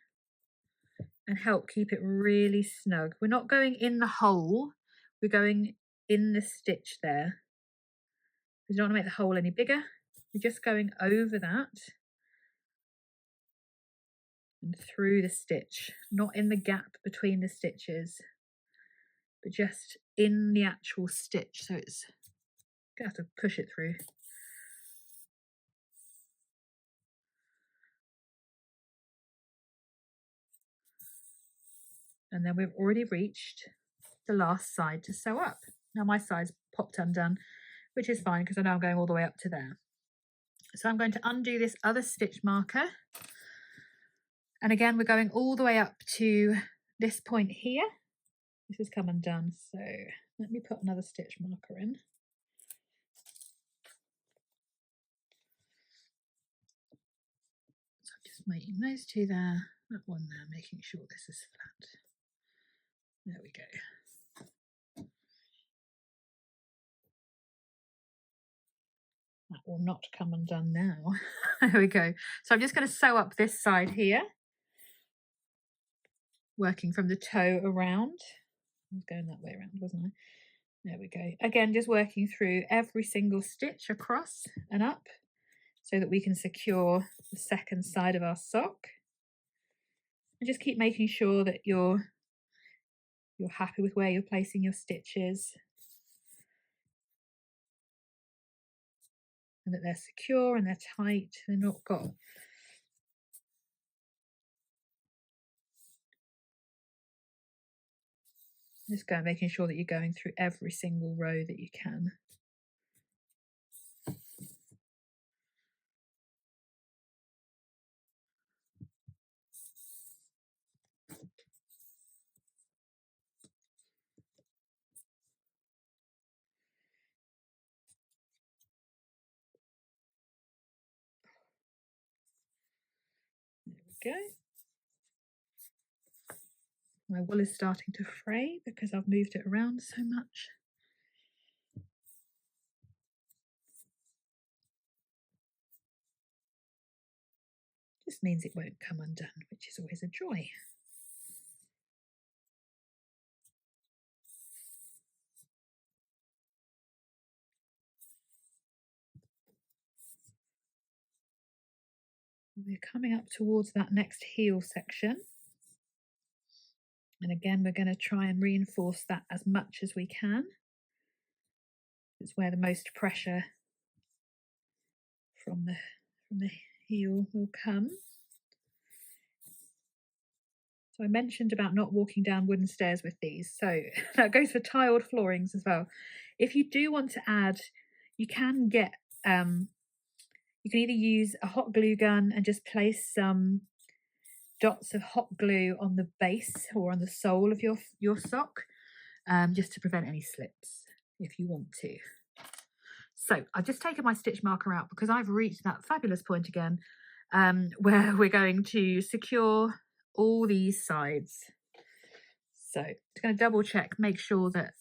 S1: and help keep it really snug. We're not going in the hole, we're going in the stitch there. We don't want to make the hole any bigger. We're just going over that and through the stitch, not in the gap between the stitches, but just in the actual stitch. So it's going to have to push it through. And then we've already reached the last side to sew up. Now my side's popped undone, which is fine because I know I'm going all the way up to there. So I'm going to undo this other stitch marker. And again, we're going all the way up to this point here. This has come undone. So let me put another stitch marker in. So I'm just making those two there, that one there, making sure this is flat. There we go. That will not come undone now. There we go. So I'm just going to sew up this side here, working from the toe around. I was going that way around, wasn't I? There we go. Again, just working through every single stitch across and up so that we can secure the second side of our sock. And just keep making sure that you're happy with where you're placing your stitches and that they're secure and they're tight. They're not got just go making sure that you're going through every single row that you can. There we go. My wool is starting to fray because I've moved it around so much. Just means it won't come undone, which is always a joy. We're coming up towards that next heel section. And again, we're going to try and reinforce that as much as we can. It's where the most pressure from the heel will come. So I mentioned about not walking down wooden stairs with these. So that goes for tiled floorings as well. If you do want to add, you can get, you can either use a hot glue gun and just place some dots of hot glue on the base or on the sole of your sock, just to prevent any slips if you want to. So I've just taken my stitch marker out because I've reached that fabulous point again, where we're going to secure all these sides. So I'm going to double check, make sure that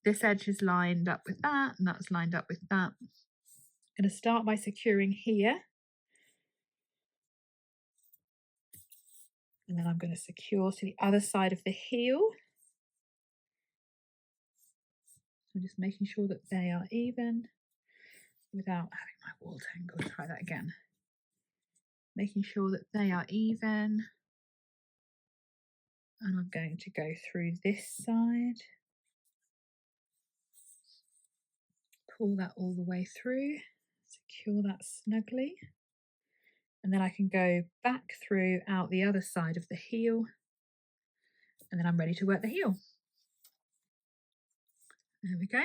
S1: this edge is lined up with that and that's lined up with that. I'm going to start by securing here, and then I'm going to secure to the other side of the heel. I'm just making sure that they are even without having my wool tangle. Try that again. Making sure that they are even. And I'm going to go through this side. Pull that all the way through. Secure that snugly. And then I can go back through out the other side of the heel. And then I'm ready to work the heel. There we go.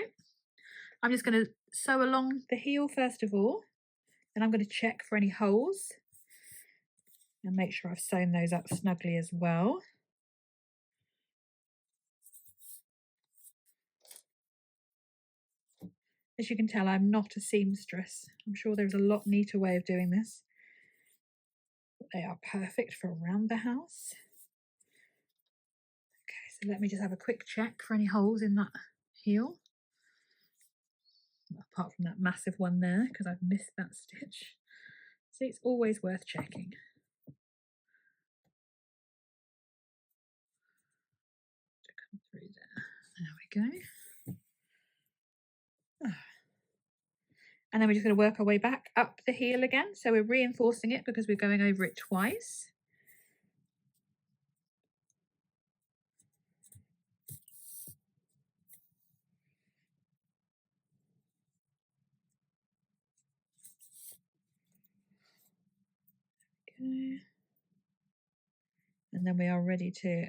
S1: I'm just going to sew along the heel first of all. Then I'm going to check for any holes and make sure I've sewn those up snugly as well. As you can tell, I'm not a seamstress. I'm sure there's a lot neater way of doing this. But they are perfect for around the house. Okay, so let me just have a quick check for any holes in that heel. Apart from that massive one there, because I've missed that stitch. So it's always worth checking. To come through there. There we go. And then we're just going to work our way back up the heel again. So we're reinforcing it because we're going over it twice. Okay. And then we are ready to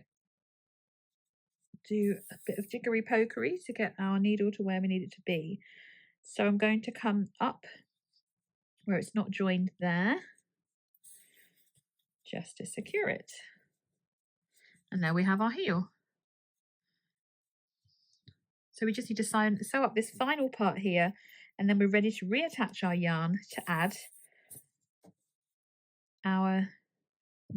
S1: do a bit of jiggery pokery to get our needle to where we need it to be. So I'm going to come up where it's not joined there, just to secure it. And there we have our heel. So we just need to sew up this final part here, and then we're ready to reattach our yarn to add our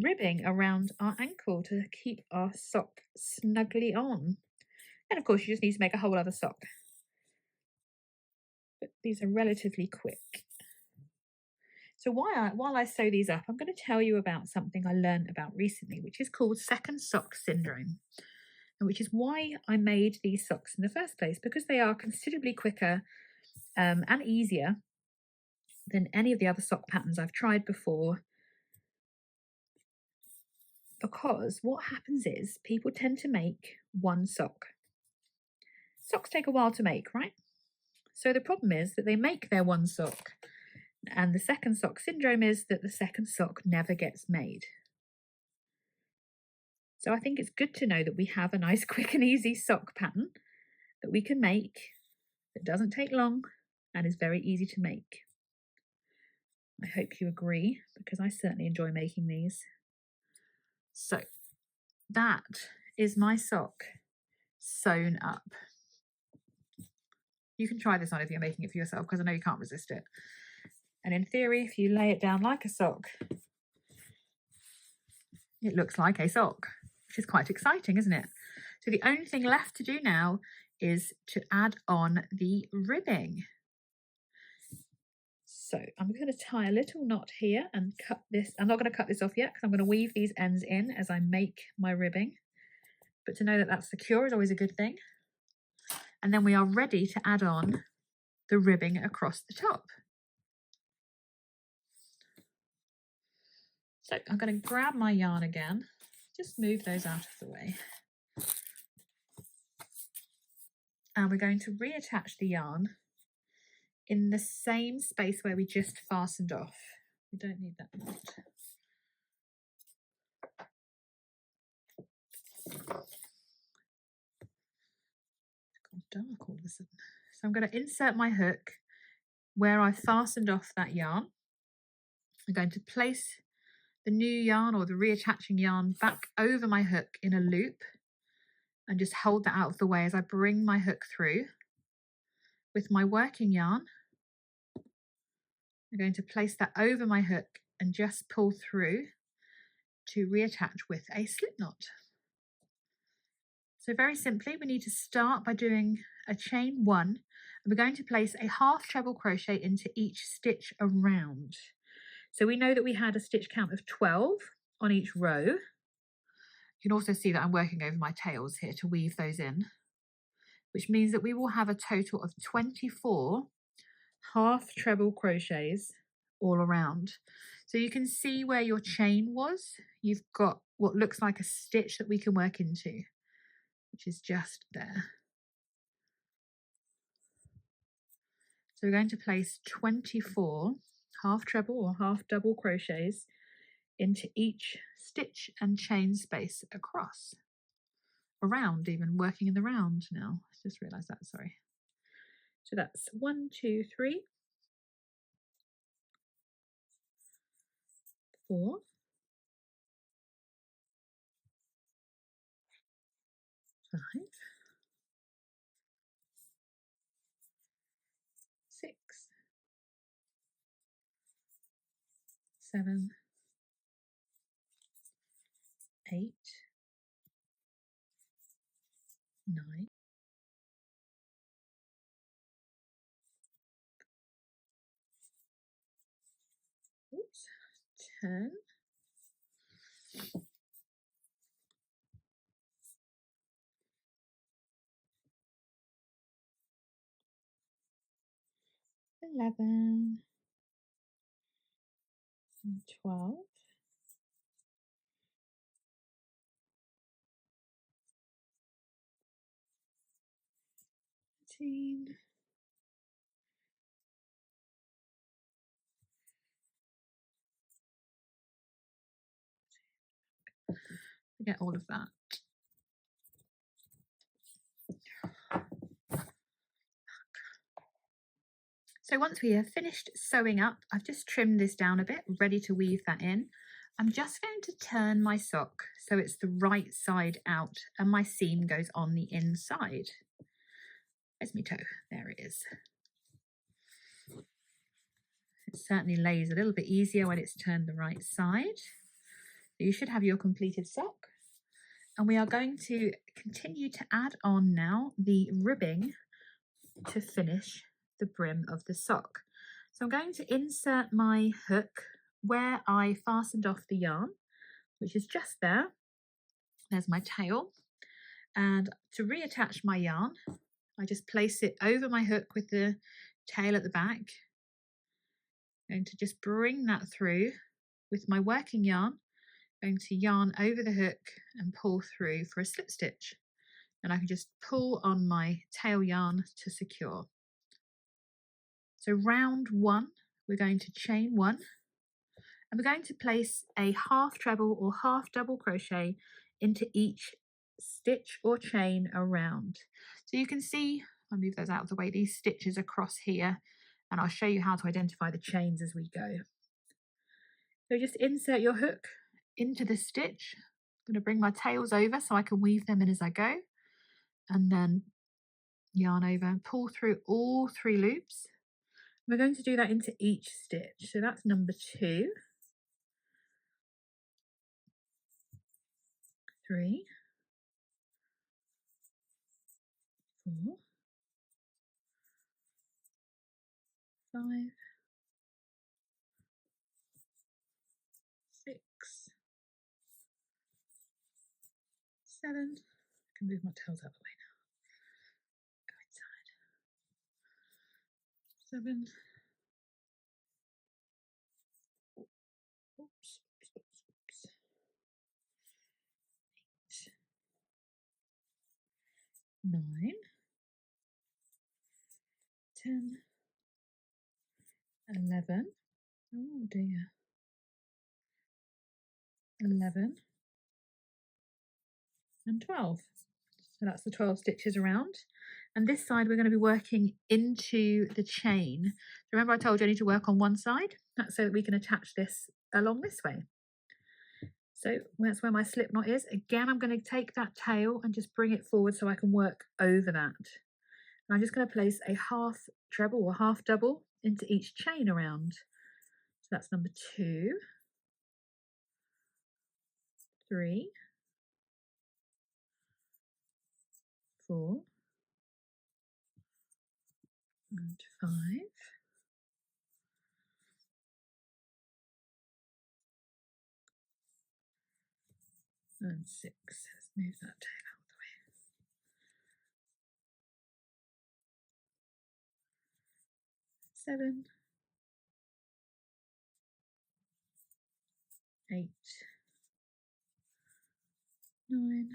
S1: ribbing around our ankle to keep our sock snugly on. And of course you just need to make a whole other sock. But these are relatively quick. So while I sew these up, I'm going to tell you about something I learned about recently, which is called second sock syndrome, and which is why I made these socks in the first place, because they are considerably quicker and easier than any of the other sock patterns I've tried before. Because what happens is people tend to make one sock. Socks take a while to make, right? So the problem is that they make their one sock, and the second sock syndrome is that the second sock never gets made. So I think it's good to know that we have a nice quick and easy sock pattern that we can make that doesn't take long and is very easy to make. I hope you agree, because I certainly enjoy making these. So that is my sock sewn up. You can try this on if you're making it for yourself, because I know you can't resist it. And in theory, if you lay it down like a sock, it looks like a sock, which is quite exciting, isn't it? So the only thing left to do now is to add on the ribbing. So I'm going to tie a little knot here and cut this. I'm not going to cut this off yet because I'm going to weave these ends in as I make my ribbing. But to know that that's secure is always a good thing. And then we are ready to add on the ribbing across the top. So I'm going to grab my yarn again, just move those out of the way. And we're going to reattach the yarn in the same space where we just fastened off. We don't need that knot. It's gone dark all of a sudden. So I'm going to insert my hook where I fastened off that yarn. I'm going to place the new yarn or the reattaching yarn back over my hook in a loop and just hold that out of the way as I bring my hook through. With my working yarn, I'm going to place that over my hook and just pull through to reattach with a slip knot. So very simply, we need to start by doing a chain 1 And we're going to place a half treble crochet into each stitch around. So we know that we had a stitch count of 12 on each row. You can also see that I'm working over my tails here to weave those in, which means that we will have a total of 24 half treble crochets all around. So you can see where your chain was. You've got what looks like a stitch that we can work into, which is just there. So we're going to place 24 half treble or half double crochets into each stitch and chain space across, around, even working in the round now. I just realized that, sorry. So that's 1, 2, 3, 4, 5, 6, 7, 8, 9, oops, 10, 11, and 12, 13, 14. Forget all of that. So once we have finished sewing up, I've just trimmed this down a bit, ready to weave that in. I'm just going to turn my sock so it's the right side out and my seam goes on the inside. Where's my toe? There it is. It certainly lays a little bit easier when it's turned the right side. You should have your completed sock. And we are going to continue to add on now the ribbing to finish the brim of the sock. So I'm going to insert my hook where I fastened off the yarn, which is just there. There's my tail. And to reattach my yarn, I just place it over my hook with the tail at the back. I'm going to just bring that through with my working yarn. I'm going to yarn over the hook and pull through for a slip stitch. And I can just pull on my tail yarn to secure. So round 1, we're going to chain 1, and we're going to place a half treble or half double crochet into each stitch or chain around. So you can see, I'll move those out of the way, these stitches across here, and I'll show you how to identify the chains as we go. So just insert your hook into the stitch. I'm going to bring my tails over so I can weave them in as I go, and then yarn over and pull through all 3 loops. We're going to do that into each stitch. So that's number 2, 3, 4, 5, 6, 7. I can move my tails out of the way now. Go inside. 7. Oops. 8, 9, 10, 11. Oh dear. 11 and 12. So that's the 12 stitches around. And this side we're going to be working into the chain. Remember I told you I need to work on one side? That's so that we can attach this along this way. So that's where my slip knot is. Again, I'm going to take that tail and just bring it forward so I can work over that. And I'm just going to place a half treble or half double into each chain around. So that's number 2, 3, 4,
S2: and 5 and 6. Let's move that tail out of the way. 7, 8, 9,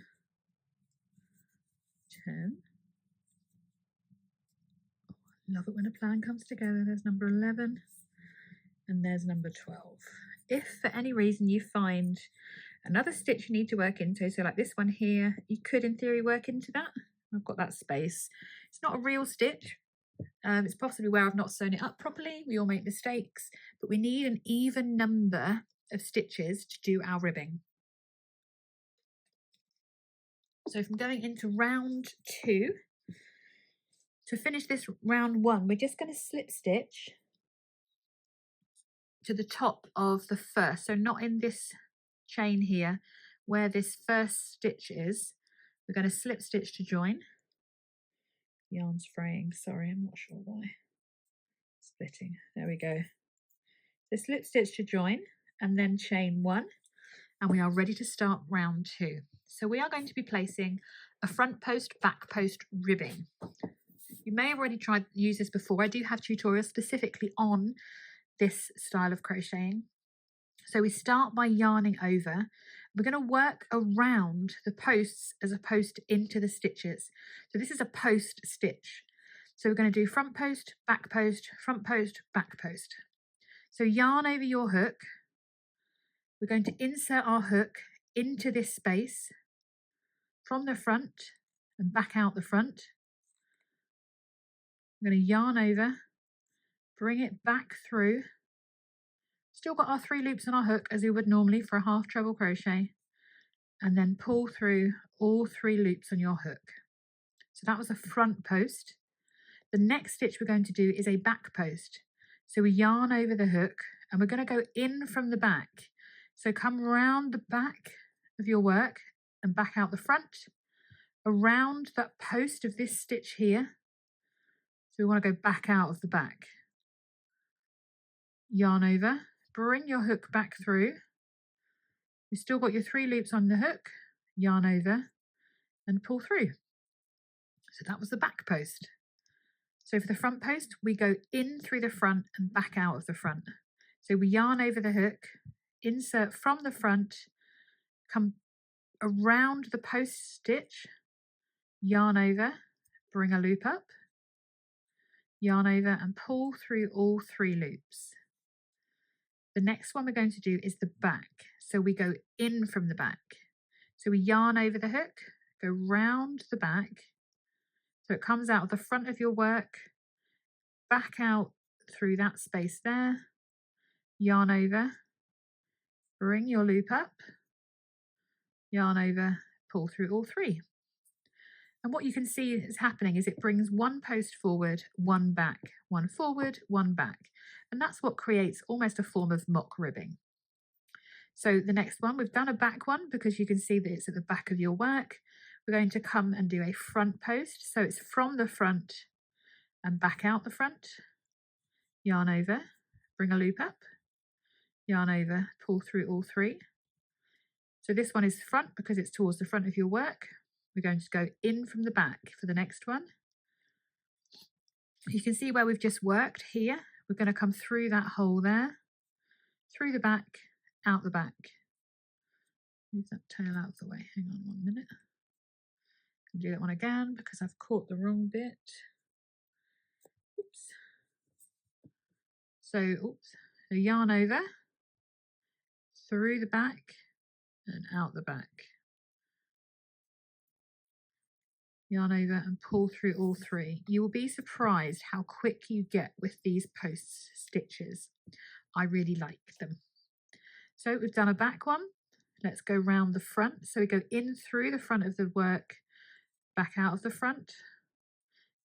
S2: 10. Love it when a plan comes together. There's number 11 and there's number 12. If for any reason you find another stitch you need to work into, so like this one here, you could in theory work into that. I've got that space. It's not a real stitch. It's possibly where I've not sewn it up properly. We all make mistakes, but we need an even number of stitches to do our ribbing. So if I'm going into round 2, to finish this round 1, we're just going to slip stitch to the top of the first, so not in this chain here where this first stitch is. We're going to slip stitch to join. Yarn's fraying, sorry, I'm not sure why. Splitting, there we go. So slip stitch to join and then chain 1, and we are ready to start round 2. So we are going to be placing a front post, back post ribbing. You may have already tried to use this before. I do have tutorials specifically on this style of crocheting. So we start by yarning over. We're going to work around the posts as opposed to into the stitches. So this is a post stitch. So we're going to do front post, back post, front post, back post. So yarn over your hook. We're going to insert our hook into this space from the front and back out the front. I'm going to yarn over, bring it back through. Still got our 3 loops on our hook as we would normally for a half treble crochet, and then pull through all 3 loops on your hook. So that was a front post. The next stitch we're going to do is a back post. So we yarn over the hook and we're going to go in from the back. So come around the back of your work and back out the front, around that post of this stitch here. So we want to go back out of the back. Yarn over, bring your hook back through. You've still got your 3 loops on the hook, yarn over and pull through. So that was the back post. So for the front post, we go in through the front and back out of the front. So we yarn over the hook, insert from the front, come around the post stitch, yarn over, bring a loop up, yarn over and pull through all 3 loops. The next one we're going to do is the back. So we go in from the back. So we yarn over the hook, go round the back. So it comes out of the front of your work, back out through that space there, yarn over, bring your loop up, yarn over, pull through all 3. And what you can see is happening is it brings 1 post forward, 1 back, 1 forward, 1 back. And that's what creates almost a form of mock ribbing. So the next one, we've done a back one because you can see that it's at the back of your work. We're going to come and do a front post. So it's from the front and back out the front. Yarn over, bring a loop up, yarn over, pull through all 3. So this one is front because it's towards the front of your work. We're going to go in from the back for the next one. You can see where we've just worked here. We're going to come through that hole there, through the back, out the back. Move that tail out of the way. Hang on 1 minute. I'll do that one again because I've caught the wrong bit. Oops. So yarn over, through the back and out the back. Yarn over and pull through all 3. You will be surprised how quick you get with these post stitches. I really like them. So we've done a back one. Let's go round the front. So we go in through the front of the work, back out of the front,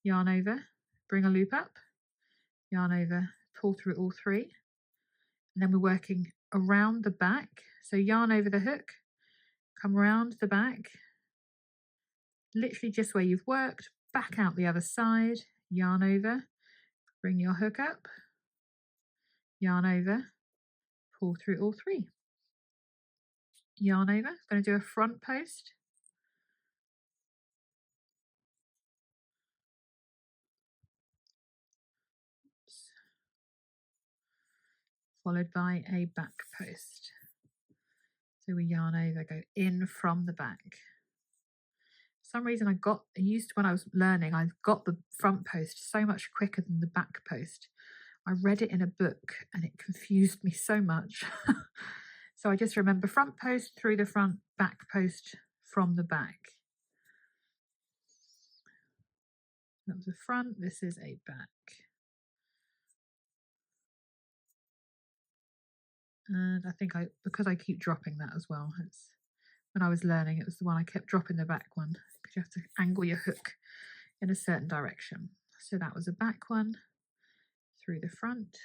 S2: yarn over, bring a loop up, yarn over, pull through all 3. And then we're working around the back. So yarn over the hook, come around the back, literally just where you've worked, back out the other side, yarn over, Bring your hook up, yarn over, pull through all three. Yarn over, going to do a front post. Followed by a back post. So we yarn over, go in from the back. For some reason when I was learning, I got the front post so much quicker than the back post. I read it in a book and it confused me so much. So I just remember front post through the front, back post from the back. That was a front, this is a back. And I think because I keep dropping that as well, when I was learning, it was the one I kept dropping the back one because you have to angle your hook in a certain direction. So that was a back one through the front.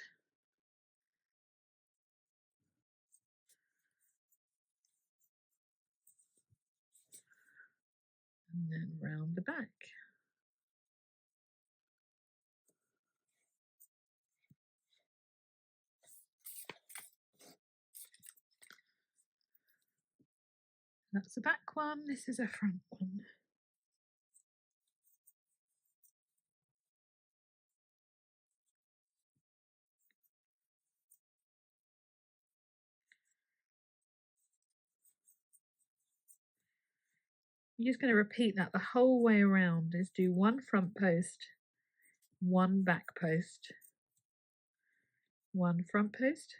S2: And then round the back. That's a back one, this is a front one. You're just going to repeat that the whole way around, is do one front post, one back post, one front post.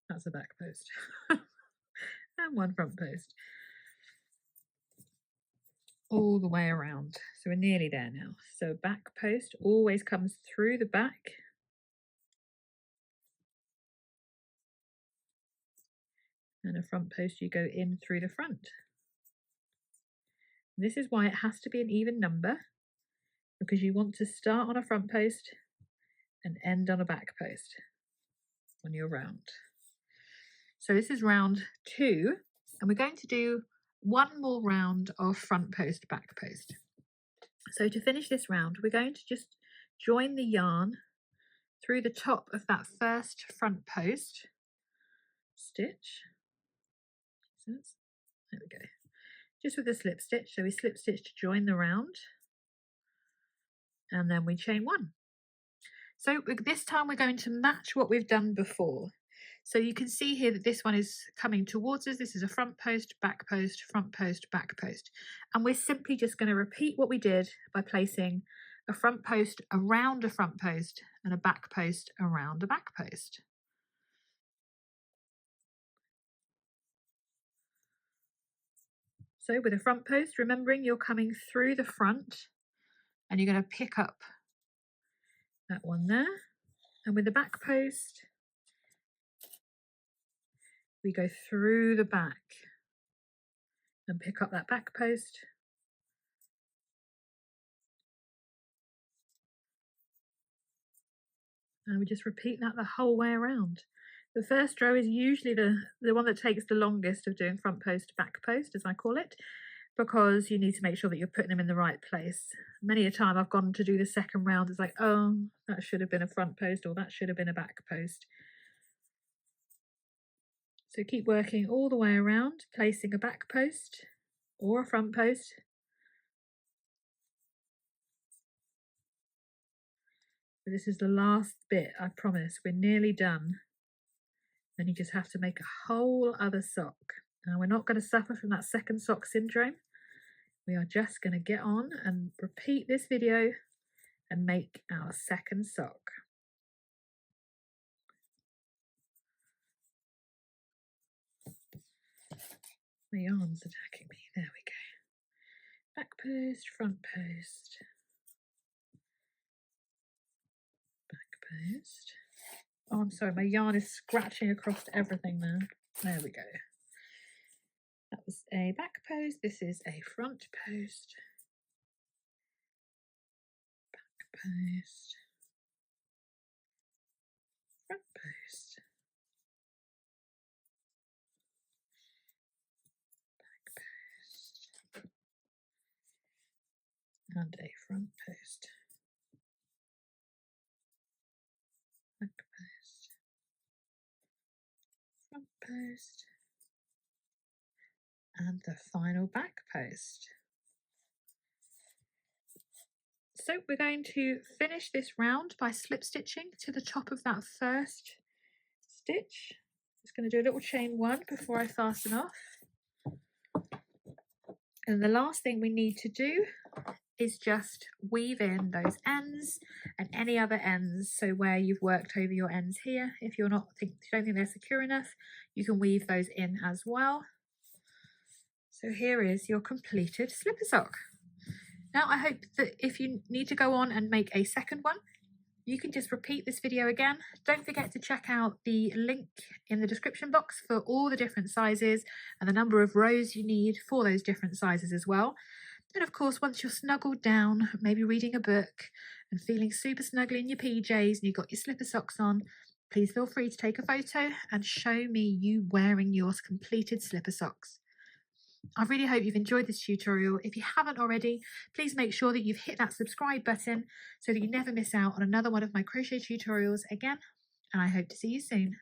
S2: That's a back post. And one front post. All the way around. So we're nearly there now. So back post always comes through the back. And a front post, you go in through the front. This is why it has to be an even number, because you want to start on a front post and end on a back post on your round. So this is round 2, and we're going to do one more round of front post, back post. So to finish this round, we're going to just join the yarn through the top of that first front post stitch. There we go. Just with a slip stitch. So we slip stitch to join the round, and then we chain 1. So this time we're going to match what we've done before. So you can see here that this one is coming towards us. This is a front post, back post, front post, back post. And we're simply just going to repeat what we did by placing a front post around a front post and a back post around a back post. So with a front post, remembering you're coming through the front and you're going to pick up that one there. And with the back post, we go through the back and pick up that back post. And we just repeat that the whole way around. The first row is usually the one that takes the longest of doing front post, back post, as I call it, because you need to make sure that you're putting them in the right place. Many a time I've gone to do the second round, it's like, oh, that should have been a front post or that should have been a back post. So keep working all the way around, placing a back post or a front post. But this is the last bit, I promise. We're nearly done. Then you just have to make a whole other sock. Now we're not going to suffer from that second sock syndrome. We are just going to get on and repeat this video and make our second sock. My yarn's attacking me. There we go. Back post, front post, back post. Oh, I'm sorry, my yarn is scratching across everything now. There we go. That was a back post. This is a front post. Back post. Front post. Back post. and a front post, back post, front post, and the final back post. So we're going to finish this round by slip stitching to the top of that first stitch. Just going to do a little chain 1 before I fasten off. And the last thing we need to do is just weave in those ends and any other ends. So where you've worked over your ends here, if you don't think they're secure enough, you can weave those in as well. So here is your completed slipper sock. Now I hope that if you need to go on and make a second one, you can just repeat this video again. Don't forget to check out the link in the description box for all the different sizes and the number of rows you need for those different sizes as well. And of course, once you're snuggled down, maybe reading a book and feeling super snuggly in your PJs and you've got your slipper socks on, please feel free to take a photo and show me you wearing your completed slipper socks. I really hope you've enjoyed this tutorial. If you haven't already, please make sure that you've hit that subscribe button so that you never miss out on another one of my crochet tutorials again, and I hope to see you soon.